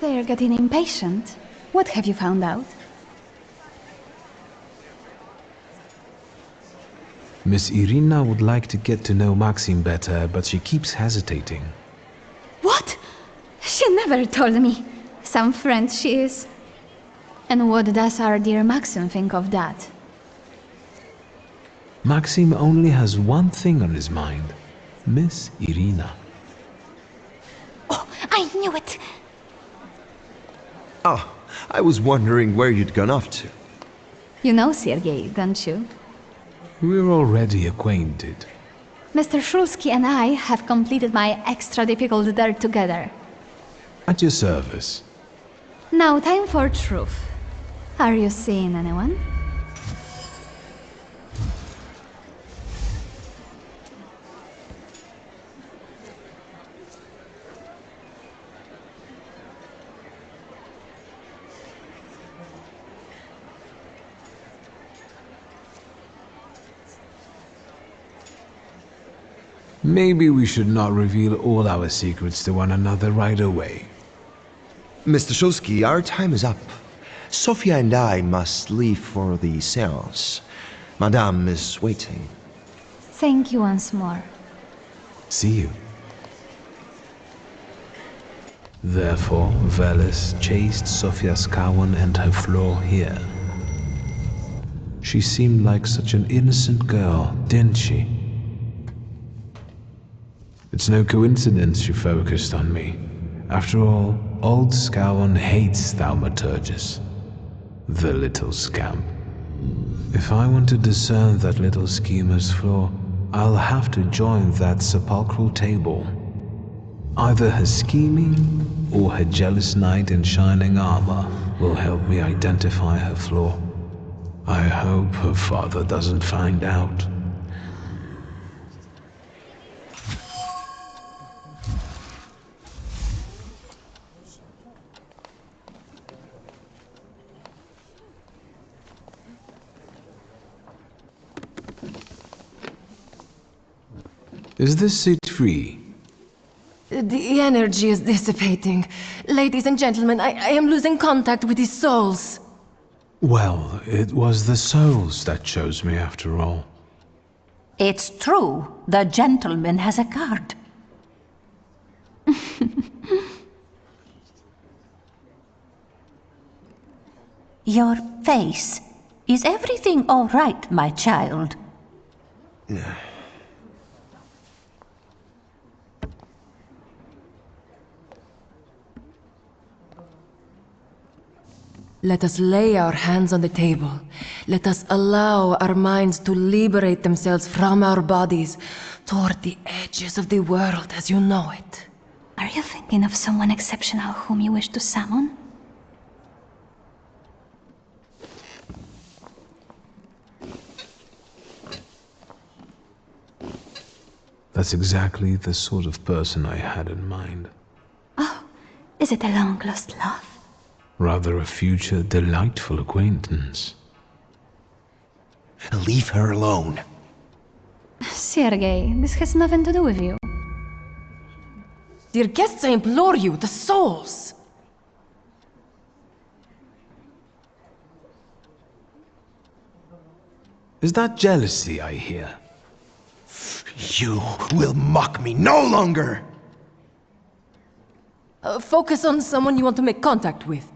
They're getting impatient. What have you found out? Miss Irina would like to get to know Maxim better, but she keeps hesitating. What? She never told me. Some friend she is. And what does our dear Maxim think of that? Maxim only has one thing on his mind. Miss Irina. Oh, I knew it! Oh, I was wondering where you'd gone off to. You know Sergei, don't you? We're already acquainted. Mr. Shulsky and I have completed my extra difficult dare together. At your service. Now time for truth. Are you seeing anyone? Maybe we should not reveal all our secrets to one another right away. Mr. Shulsky, our time is up. Sophia and I must leave for the séance. Madame is waiting. Thank you once more. See you. Therefore, Veles chased Sofia Skawan and her floor here. She seemed like such an innocent girl, didn't she? It's no coincidence she focused on me. After all, old Skawan hates Thaumaturges. The little scamp. If I want to discern that little schemer's flaw, I'll have to join that sepulchral table. Either her scheming or her jealous knight in shining armor will help me identify her flaw. I hope her father doesn't find out. Is this seat free? The energy is dissipating. Ladies and gentlemen, I am losing contact with his souls. Well, it was the souls that chose me after all. It's true. The gentleman has a card. Your face. Is everything all right, my child? Let us lay our hands on the table. Let us allow our minds to liberate themselves from our bodies toward the edges of the world as you know it. Are you thinking of someone exceptional whom you wish to summon? That's exactly the sort of person I had in mind. Oh, is it a long-lost love? Rather a future delightful acquaintance. Leave her alone. Sergei, this has nothing to do with you. Dear guests, I implore you, the souls! Is that jealousy I hear? You will mock me no longer! Focus on someone you want to make contact with.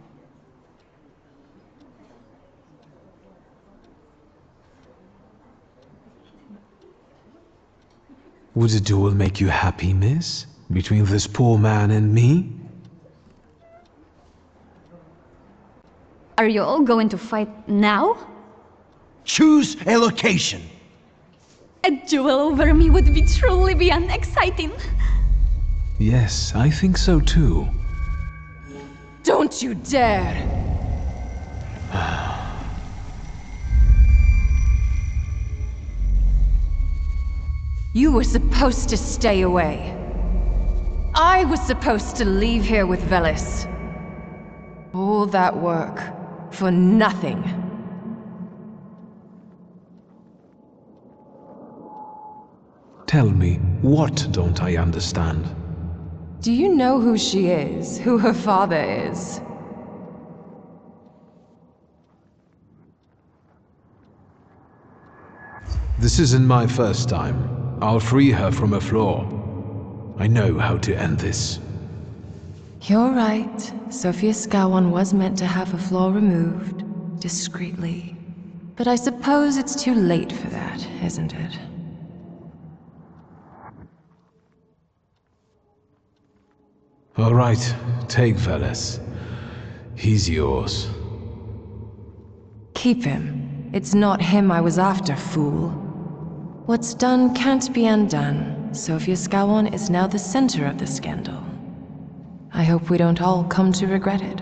Would a duel make you happy, miss? Between this poor man and me? Are you all going to fight now? Choose a location. A duel over me would be truly beyond exciting. Yes, I think so too. Don't you dare! You were supposed to stay away. I was supposed to leave here with Veles. All that work for nothing. Tell me, what don't I understand? Do you know who she is? Who her father is? This isn't my first time. I'll free her from her flaw. I know how to end this. You're right. Sophia Scowan was meant to have her flaw removed, discreetly. But I suppose it's too late for that, isn't it? All right, take Veles. He's yours. Keep him. It's not him I was after, fool. What's done can't be undone. Sophia Scowan is now the center of the scandal. I hope we don't all come to regret it.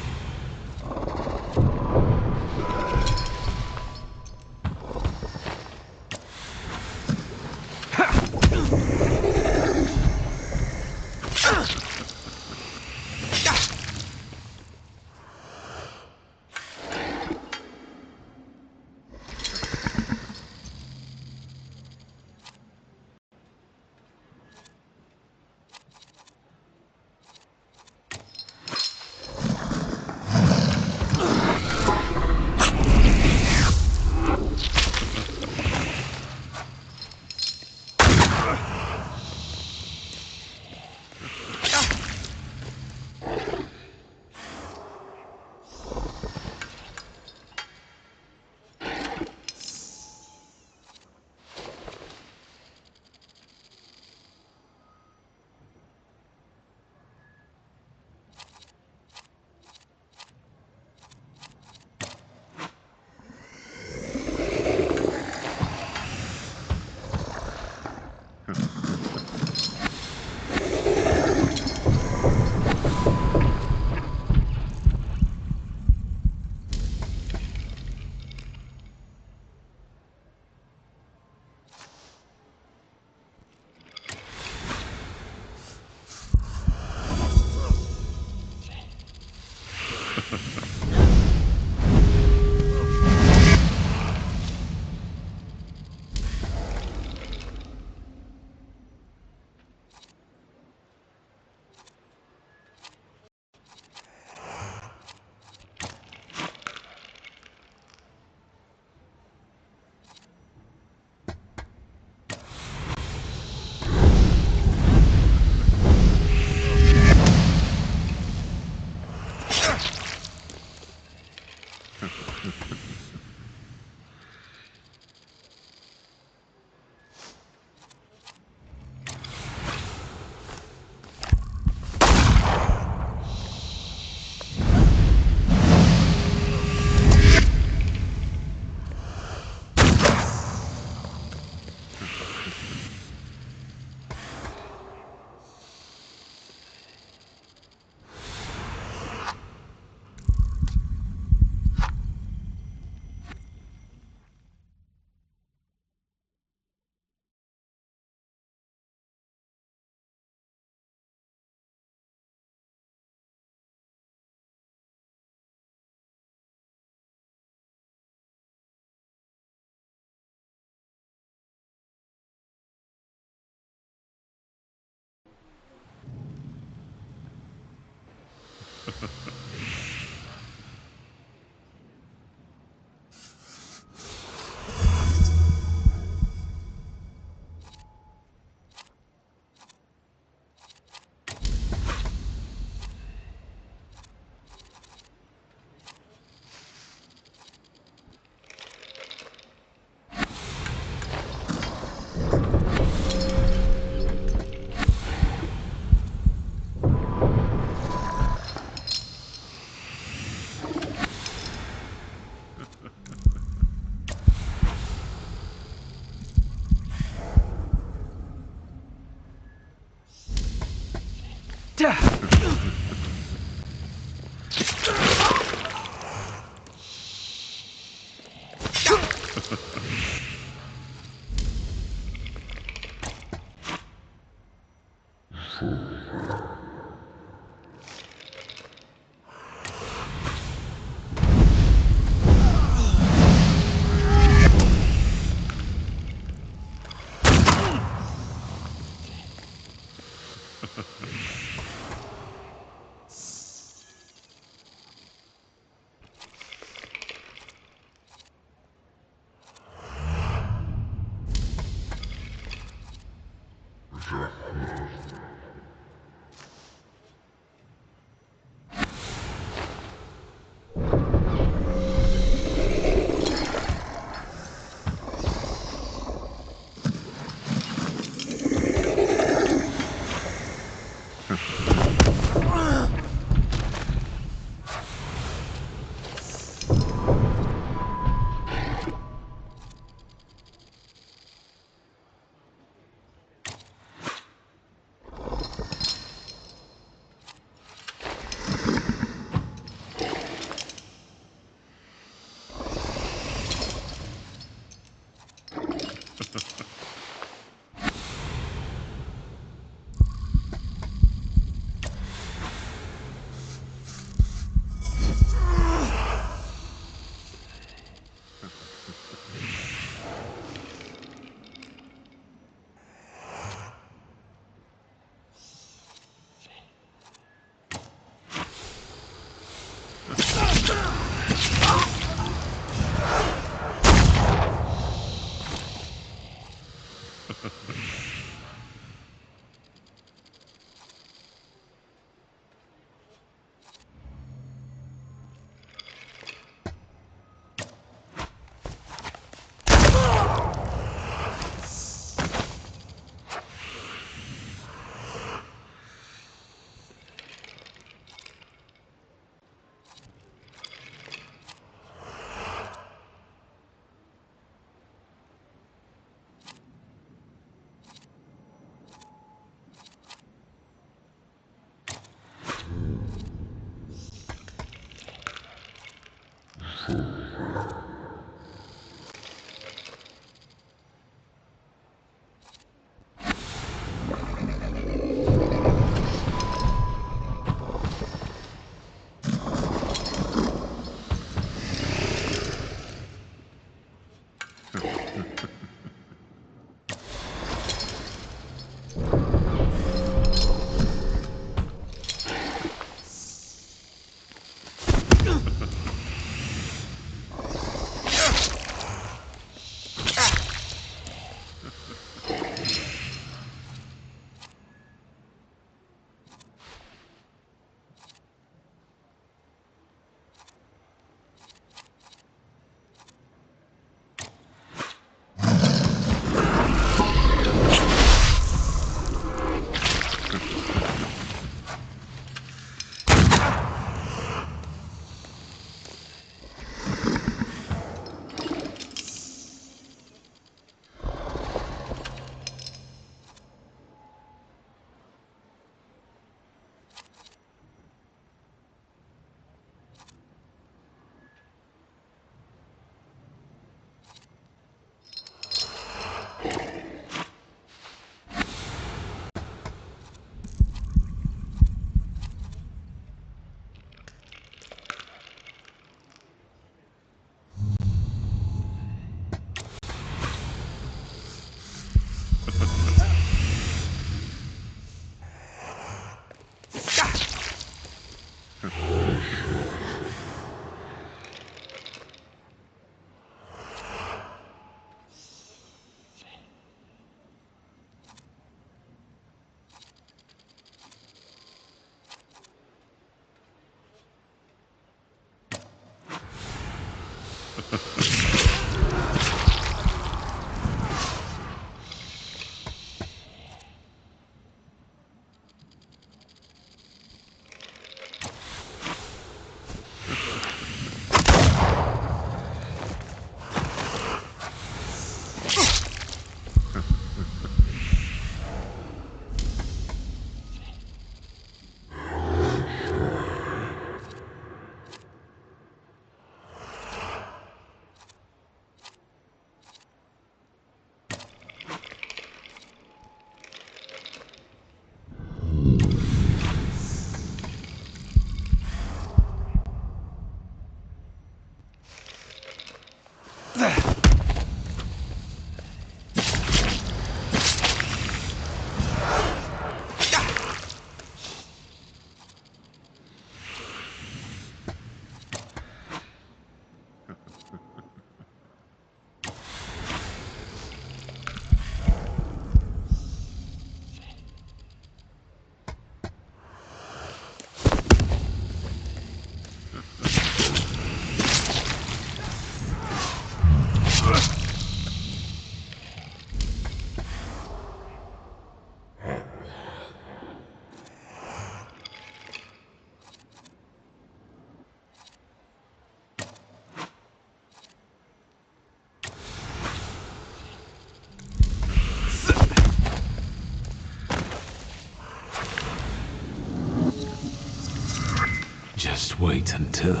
Just wait until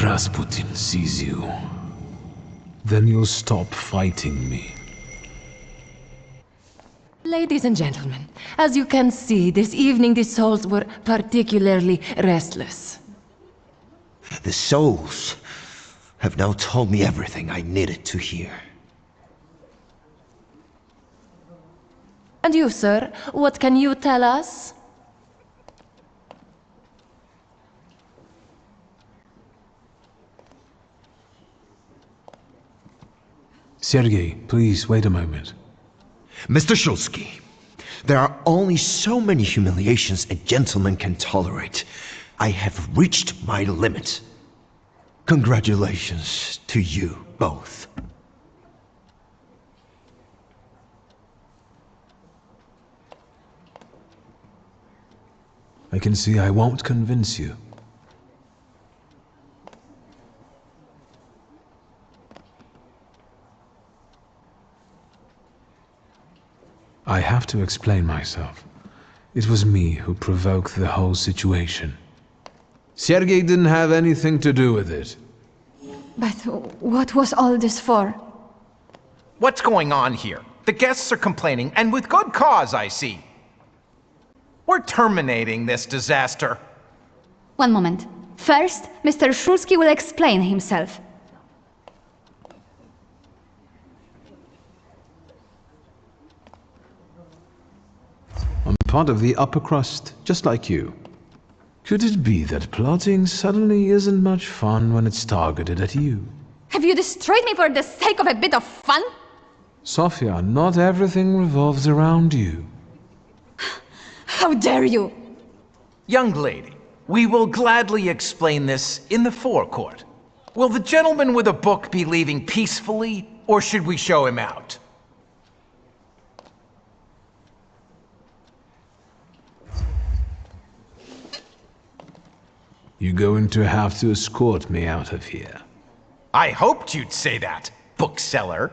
Rasputin sees you. Then you'll stop fighting me. Ladies and gentlemen, as you can see, this evening the souls were particularly restless. The souls have now told me everything I needed to hear. And you, sir, what can you tell us? Sergei, please wait a moment. Mr. Shulsky, there are only so many humiliations a gentleman can tolerate. I have reached my limit. Congratulations to you both. I can see I won't convince you. I have to explain myself. It was me who provoked the whole situation. Sergei didn't have anything to do with it. But what was all this for? What's going on here? The guests are complaining, and with good cause, I see. We're terminating this disaster. One moment. First, Mr. Shulsky will explain himself. I'm part of the upper crust, just like you. Could it be that plotting suddenly isn't much fun when it's targeted at you? Have you destroyed me for the sake of a bit of fun? Sofia, not everything revolves around you. How dare you! Young lady, we will gladly explain this in the forecourt. Will the gentleman with a book be leaving peacefully, or should we show him out? You're going to have to escort me out of here. I hoped you'd say that, bookseller.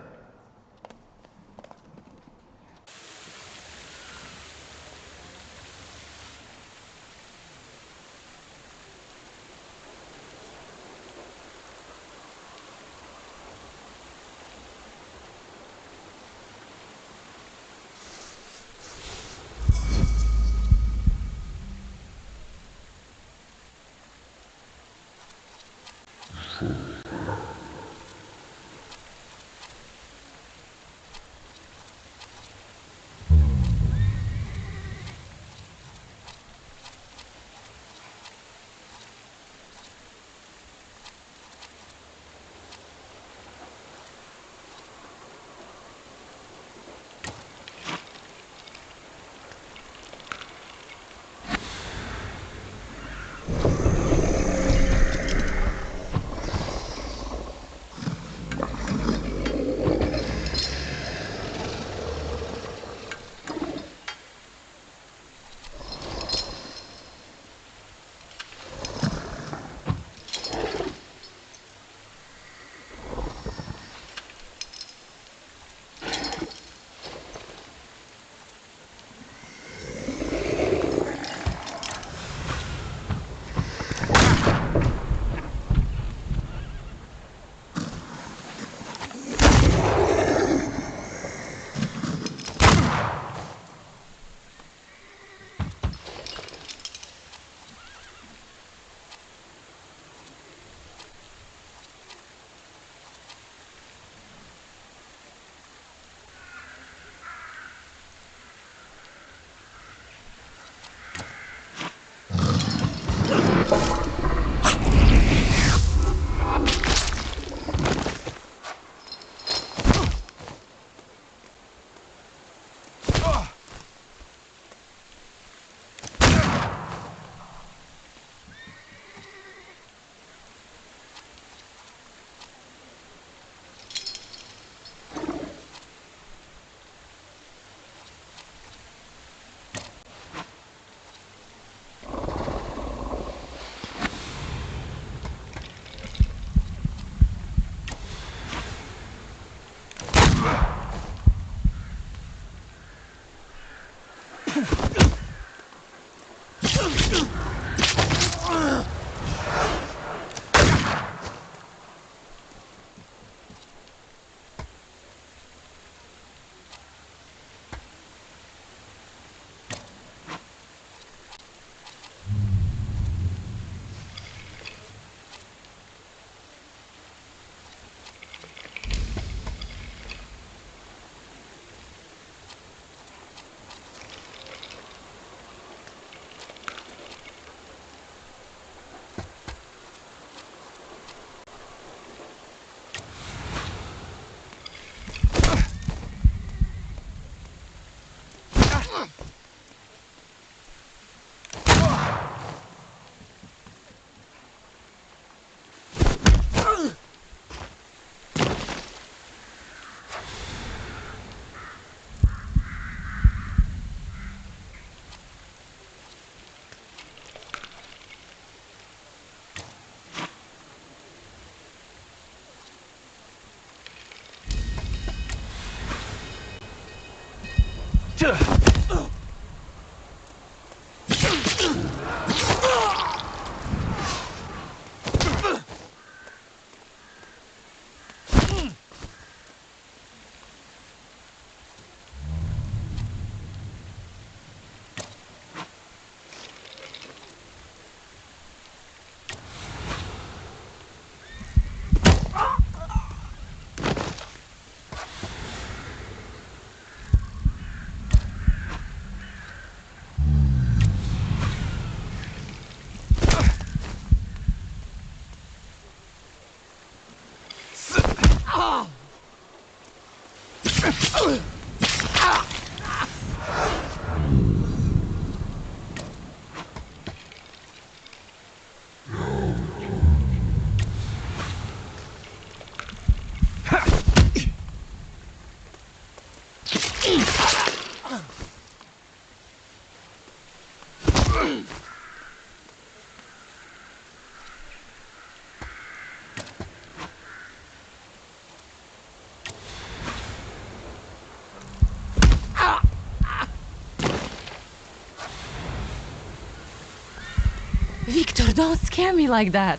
Victor, don't scare me like that.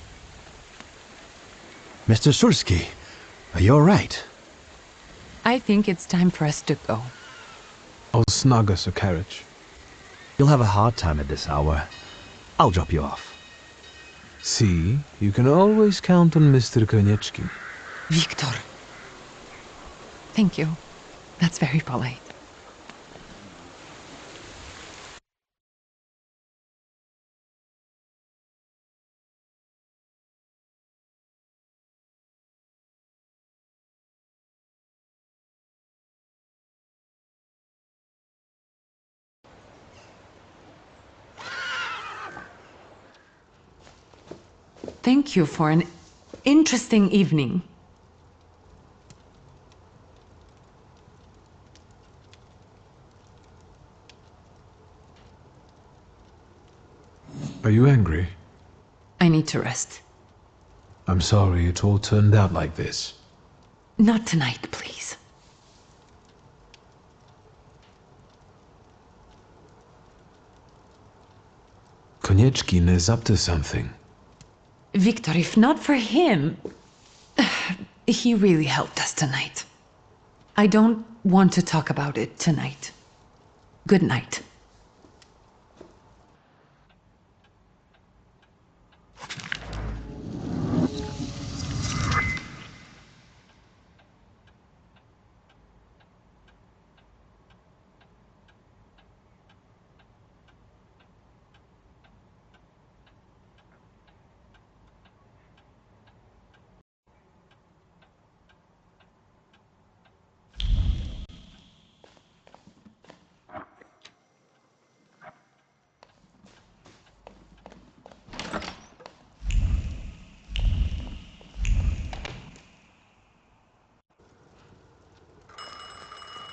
Mr. Sulski, are you all right? I think it's time for us to go. I'll snug us a carriage. You'll have a hard time at this hour. I'll drop you off. See, you can always count on Mr. Konieczki. Victor. Thank you. That's very polite. Thank you for an interesting evening. Are you angry? I need to rest. I'm sorry it all turned out like this. Not tonight, please. Konieczkin is up to something. Victor, if not for him, he really helped us tonight. I don't want to talk about it tonight. Good night.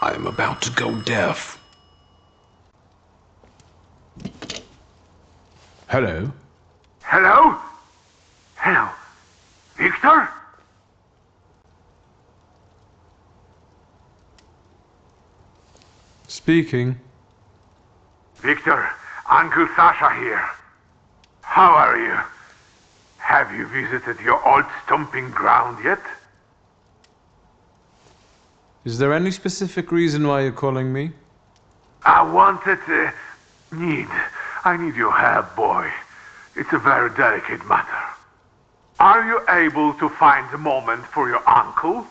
I'm about to go deaf. Hello? Hello? Hello? Victor? Speaking. Victor, Uncle Sasha here. How are you? Have you visited your old stomping ground yet? Is there any specific reason why you're calling me? I need your help, boy. It's a very delicate matter. Are you able to find a moment for your uncle?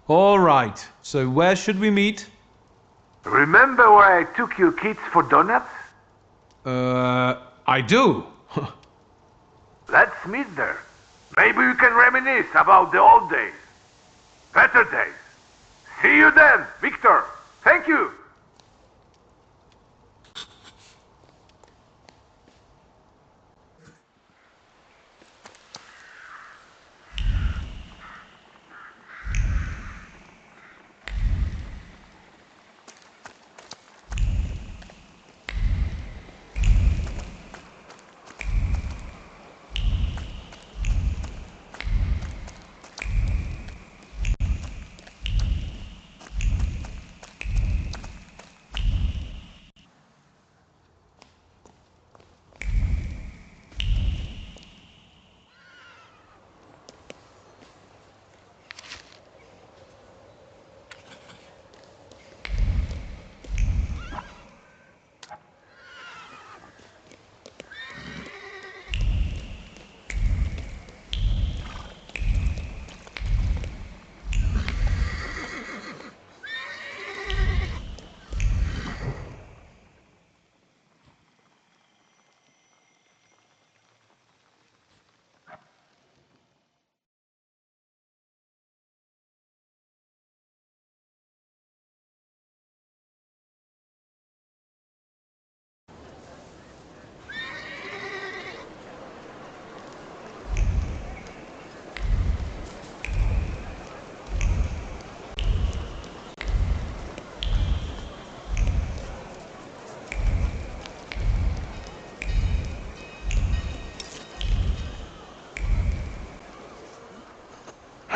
All right, so where should we meet? Remember where I took your kids for donuts? I do. Let's meet there. Maybe we can reminisce about the old days. Better days. See you then, Victor. Thank you.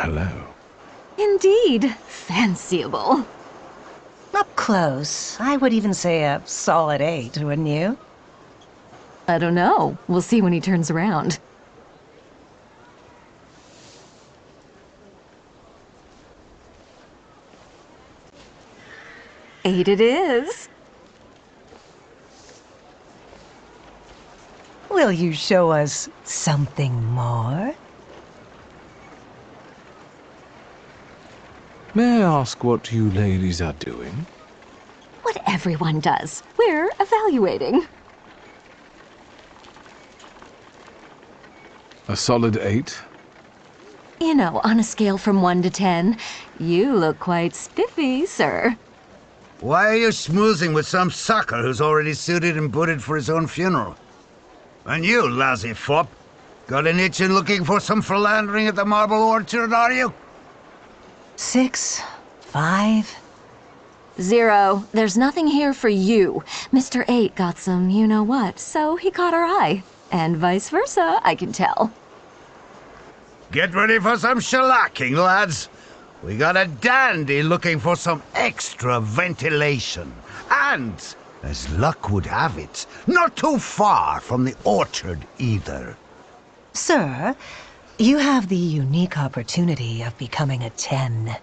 hello. Indeed, fanciable. Up close, I would even say a solid 8, wouldn't you? I don't know. We'll see when he turns around. Eight it is. Will you show us something more? May I ask what you ladies are doing? What everyone does. We're evaluating. A solid 8? You know, on a scale from 1 to 10, you look quite spiffy, sir. Why are you schmoozing with some sucker who's already suited and booted for his own funeral? And you, lousy fop, got an itch in looking for some philandering at the Marble Orchard, are you? 6, 5... 0. There's nothing here for you. Mr. 8 got some you-know-what, so he caught our eye. And vice versa, I can tell. Get ready for some shellacking, lads. We got a dandy looking for some extra ventilation. And, as luck would have it, not too far from the orchard either. Sir, you have the unique opportunity of becoming a 10.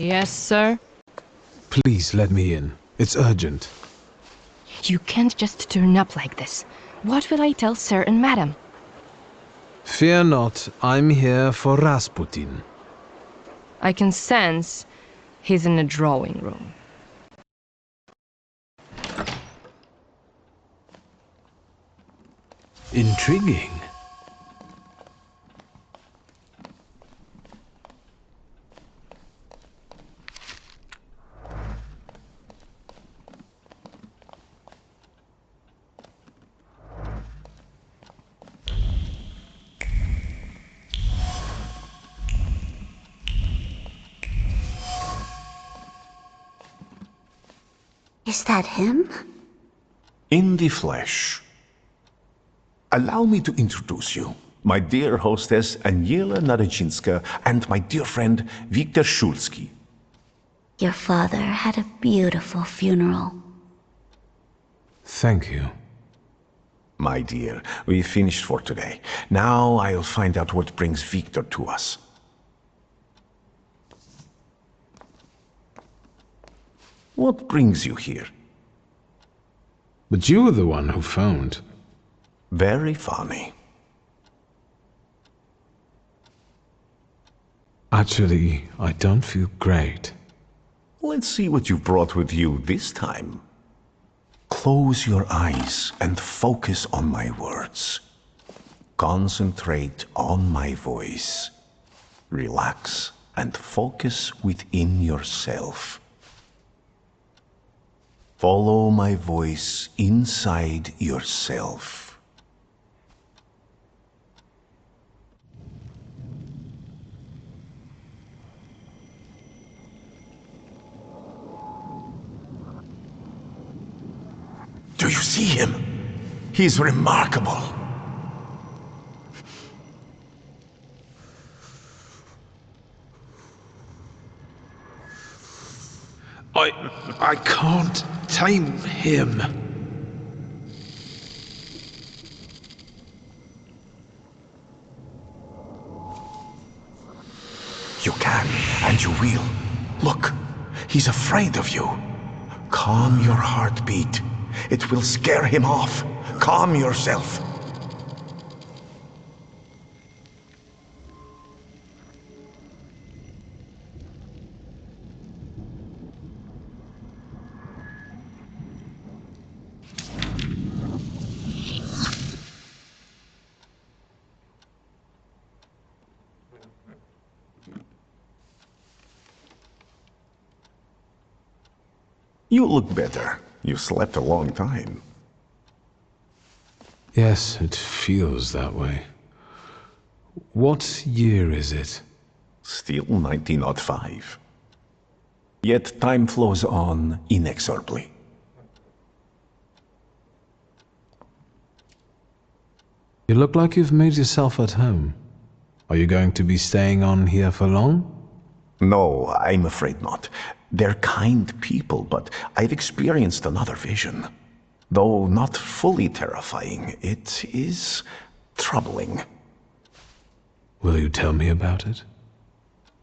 Yes, sir? Please let me in. It's urgent. You can't just turn up like this. What will I tell sir and madam? Fear not, I'm here for Rasputin. I can sense he's in the drawing room. Intriguing. Is that him? In the flesh. Allow me to introduce you. My dear hostess Aniela Naradzinska and my dear friend Viktor Shulsky. Your father had a beautiful funeral. Thank you. My dear, we finished for today. Now I'll find out what brings Viktor to us. What brings you here? But you were the one who phoned. Very funny. Actually, I don't feel great. Let's see what you've brought with you this time. Close your eyes and focus on my words. Concentrate on my voice. Relax and focus within yourself. Follow my voice inside yourself. Do you see him? He's remarkable. I can't tame him. You can, and you will. Look, he's afraid of you. Calm your heartbeat. It will scare him off. Calm yourself. You look better. You slept a long time. Yes, it feels that way. What year is it? Still 1905. Yet time flows on inexorably. You look like you've made yourself at home. Are you going to be staying on here for long? No, I'm afraid not. They're kind people, but I've experienced another vision. Though not fully terrifying, it is troubling. Will you tell me about it?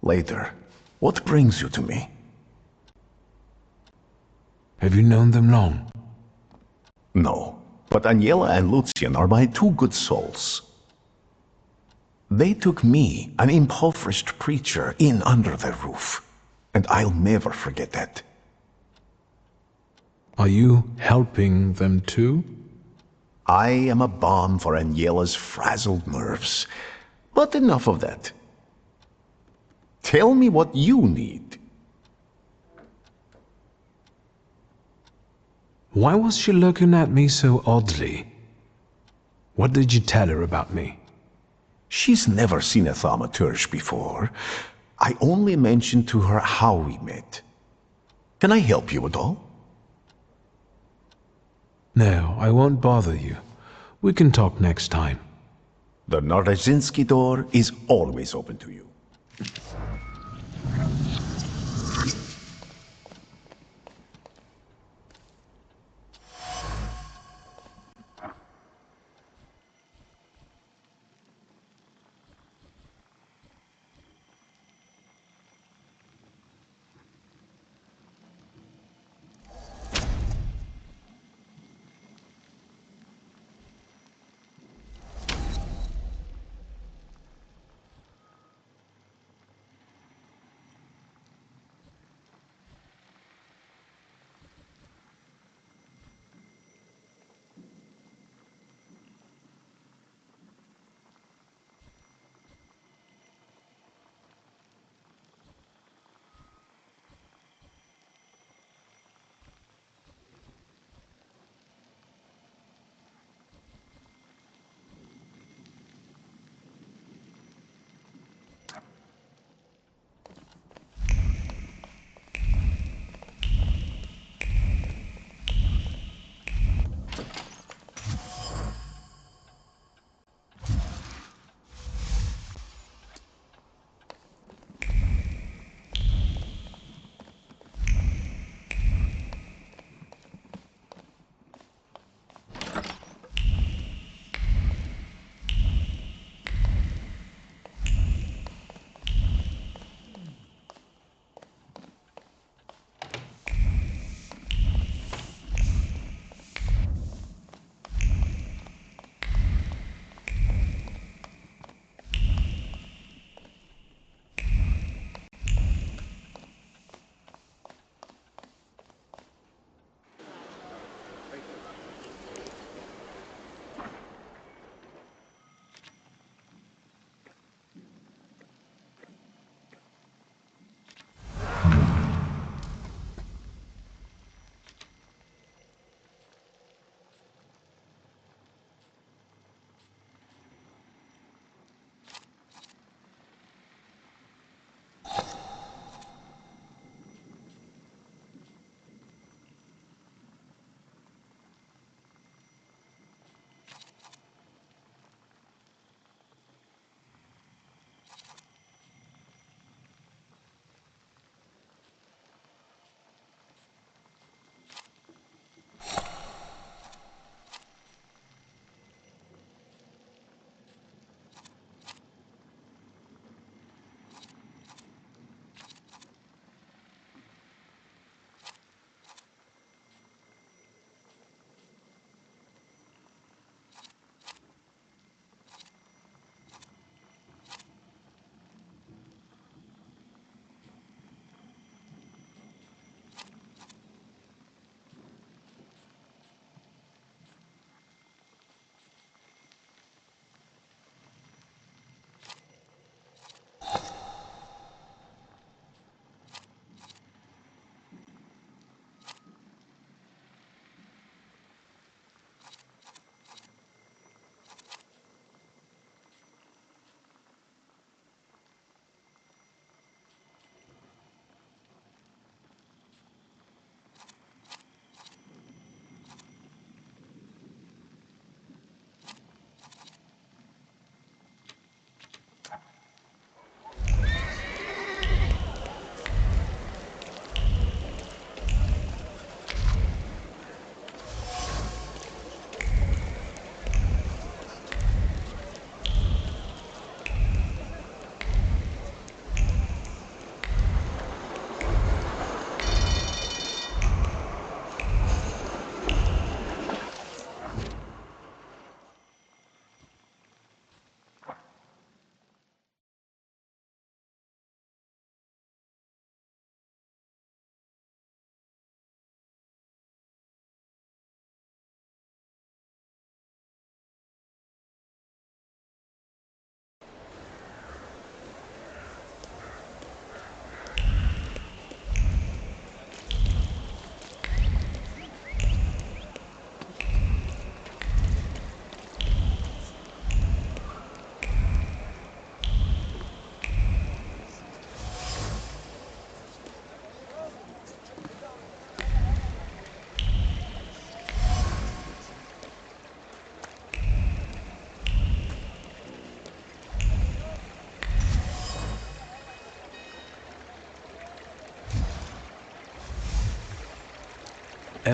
Later. What brings you to me? Have you known them long? No, but Aniela and Lucian are my two good souls. They took me, an impoverished preacher, in under their roof. And I'll never forget that. Are you helping them too? I am a balm for Aniela's frazzled nerves. But enough of that. Tell me what you need. Why was she looking at me so oddly? What did you tell her about me? She's never seen a Thaumaturge before. I only mentioned to her how we met. Can I help you at all? No, I won't bother you. We can talk next time. The Narazinski door is always open to you.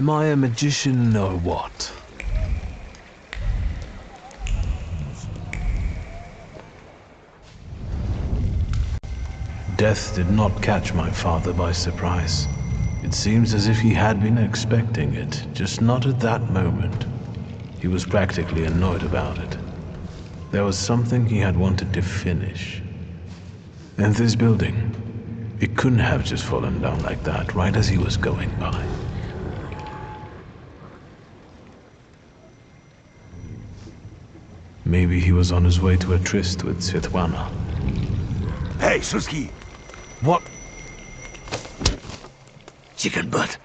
Am I a magician or what? Death did not catch my father by surprise. It seems as if he had been expecting it, just not at that moment. He was practically annoyed about it. There was something he had wanted to finish. And this building, it couldn't have just fallen down like that, right as he was going by. Maybe he was on his way to a tryst with Svetlana. Hey, Suski! What? Chicken butt.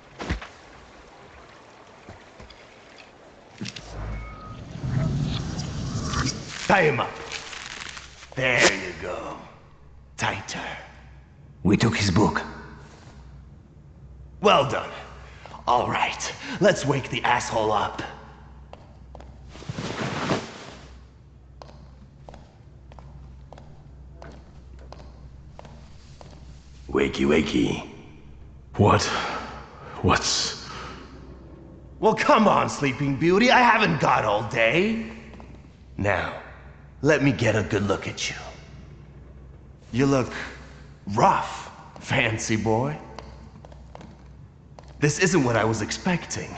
Tie him up. There you go. Tighter. We took his book. Well done. All right, let's wake the asshole up. Wakey, wakey. What's... Well, come on, Sleeping Beauty. I haven't got all day. Now, let me get a good look at you. You look rough, fancy boy. This isn't what I was expecting.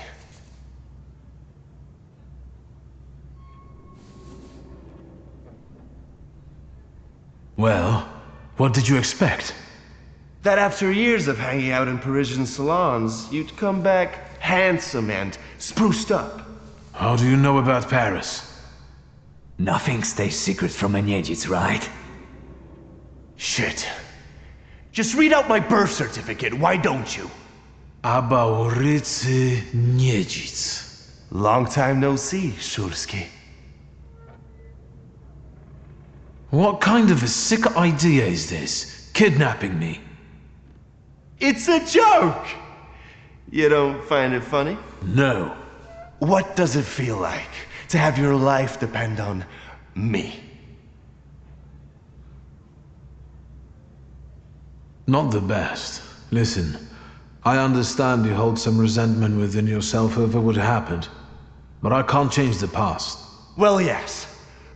Well, what did you expect? That after years of hanging out in Parisian salons, you'd come back handsome and spruced up. How do you know about Paris? Nothing stays secret from a Niedzic, right? Shit. Just read out my birth certificate, why don't you? Abaurice Niedzic. Long time no see, Shurski. What kind of a sick idea is this? Kidnapping me? It's a joke! You don't find it funny? No. What does it feel like to have your life depend on me? Not the best. Listen, I understand you hold some resentment within yourself over what happened, but I can't change the past. Well, yes.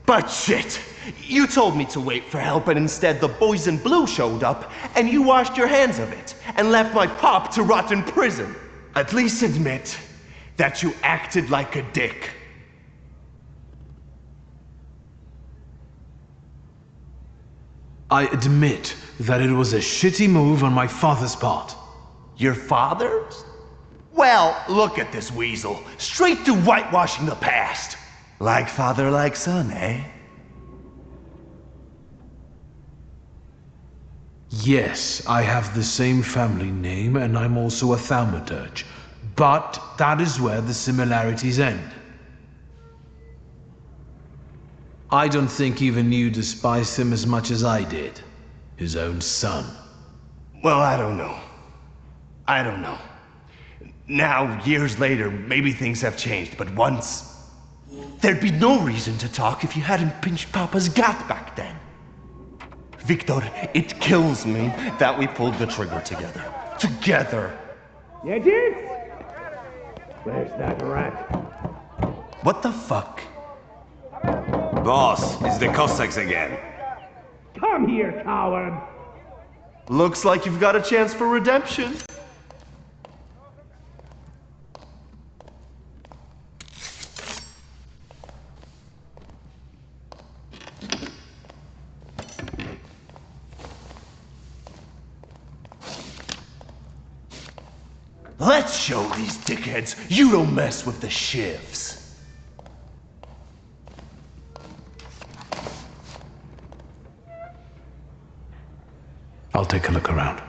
But shit! You told me to wait for help, and instead the boys in blue showed up, and you washed your hands of it, and left my pop to rot in prison. At least admit that you acted like a dick. I admit that it was a shitty move on my father's part. Your father's? Well, look at this weasel. Straight to whitewashing the past. Like father, like son, eh? Yes, I have the same family name, and I'm also a Thaumaturge. But that is where the similarities end. I don't think even you despised him as much as I did. His own son. Well, I don't know. I don't know. Now, years later, maybe things have changed, but once... There'd be no reason to talk if you hadn't pinched Papa's gut back then. Victor, it kills me that we pulled the trigger together. Together! Niedzic? Where's that rat? What the fuck? Boss, it's the Cossacks again. Come here, coward! Looks like you've got a chance for redemption. Let's show these dickheads you don't mess with the shivs. I'll take a look around.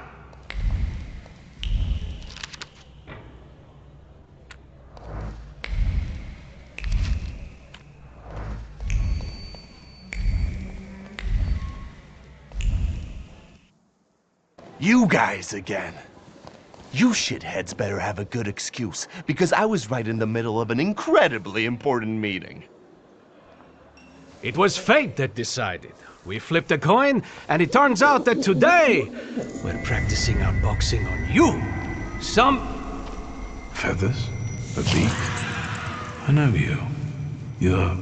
You guys again. You shitheads better have a good excuse, because I was right in the middle of an incredibly important meeting. It was fate that decided. We flipped a coin, and it turns out that today, we're practicing our boxing on you. Some... Feathers? A beak? I know you. You're...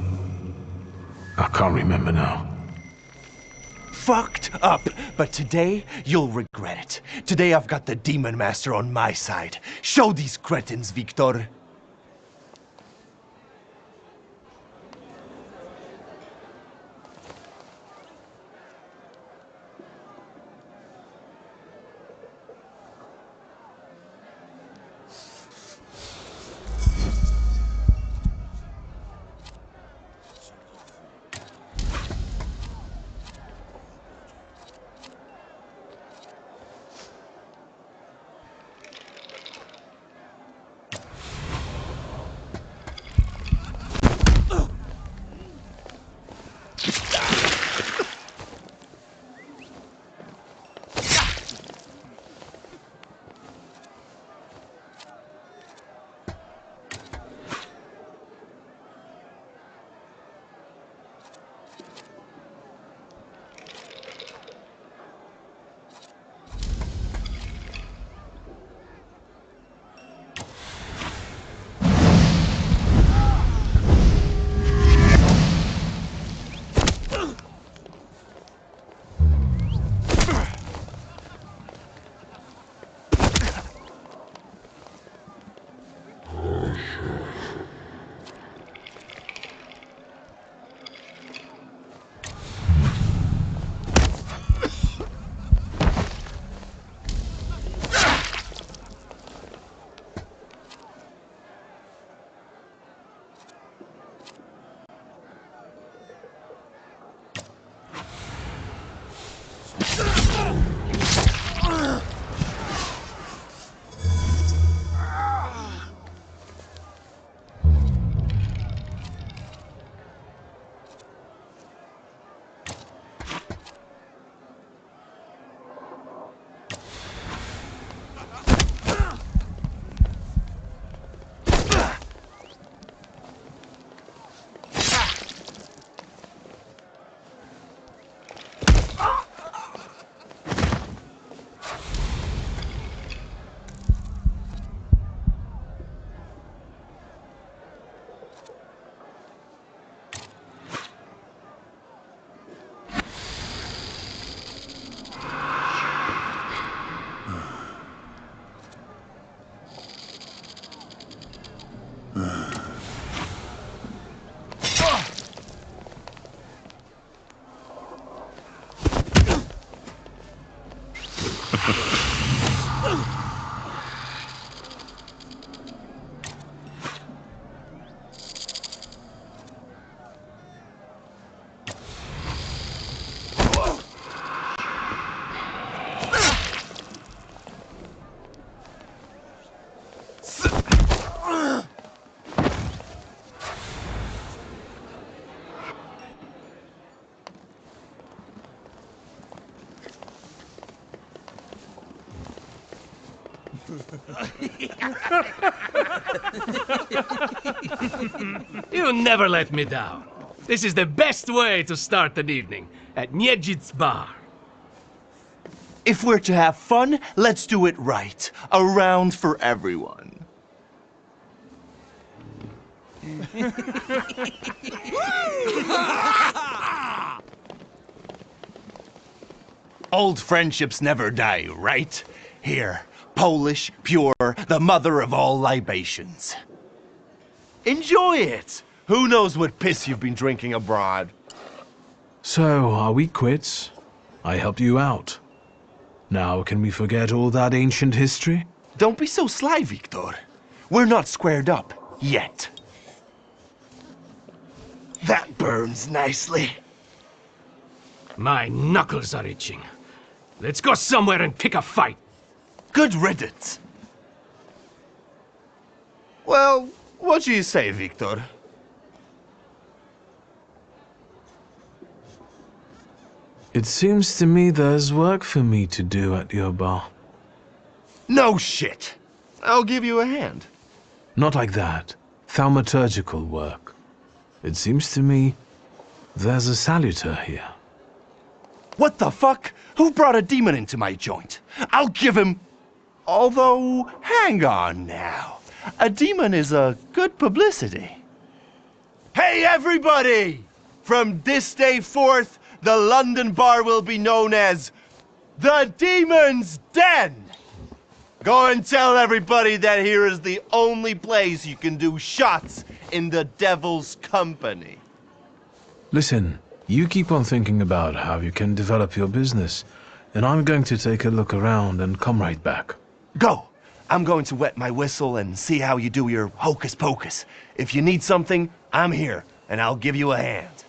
I can't remember now. Fucked up, but today you'll regret it. Today I've got the Demon Master on my side. Show these cretins, Victor. You never let me down. This is the best way to start an evening, at Niedzic's bar. If we're to have fun, let's do it right. A round for everyone. Old friendships never die, right? Here, Polish, pure, the mother of all libations. Enjoy it! Who knows what piss you've been drinking abroad? So, are we quits? I helped you out. Now, can we forget all that ancient history? Don't be so sly, Victor. We're not squared up, yet. That burns nicely. My knuckles are itching. Let's go somewhere and pick a fight. Good riddance. Well, what do you say, Victor? It seems to me there's work for me to do at your bar. No shit. I'll give you a hand. Not like that. Thaumaturgical work. It seems to me there's a saluter here. What the fuck? Who brought a demon into my joint? I'll give him... Although, hang on now. A demon is a good publicity. Hey, everybody! From this day forth, the London bar will be known as the Demon's Den. Go and tell everybody that here is the only place you can do shots in the devil's company. Listen, you keep on thinking about how you can develop your business, and I'm going to take a look around and come right back. Go! I'm going to wet my whistle and see how you do your hocus pocus. If you need something, I'm here, and I'll give you a hand.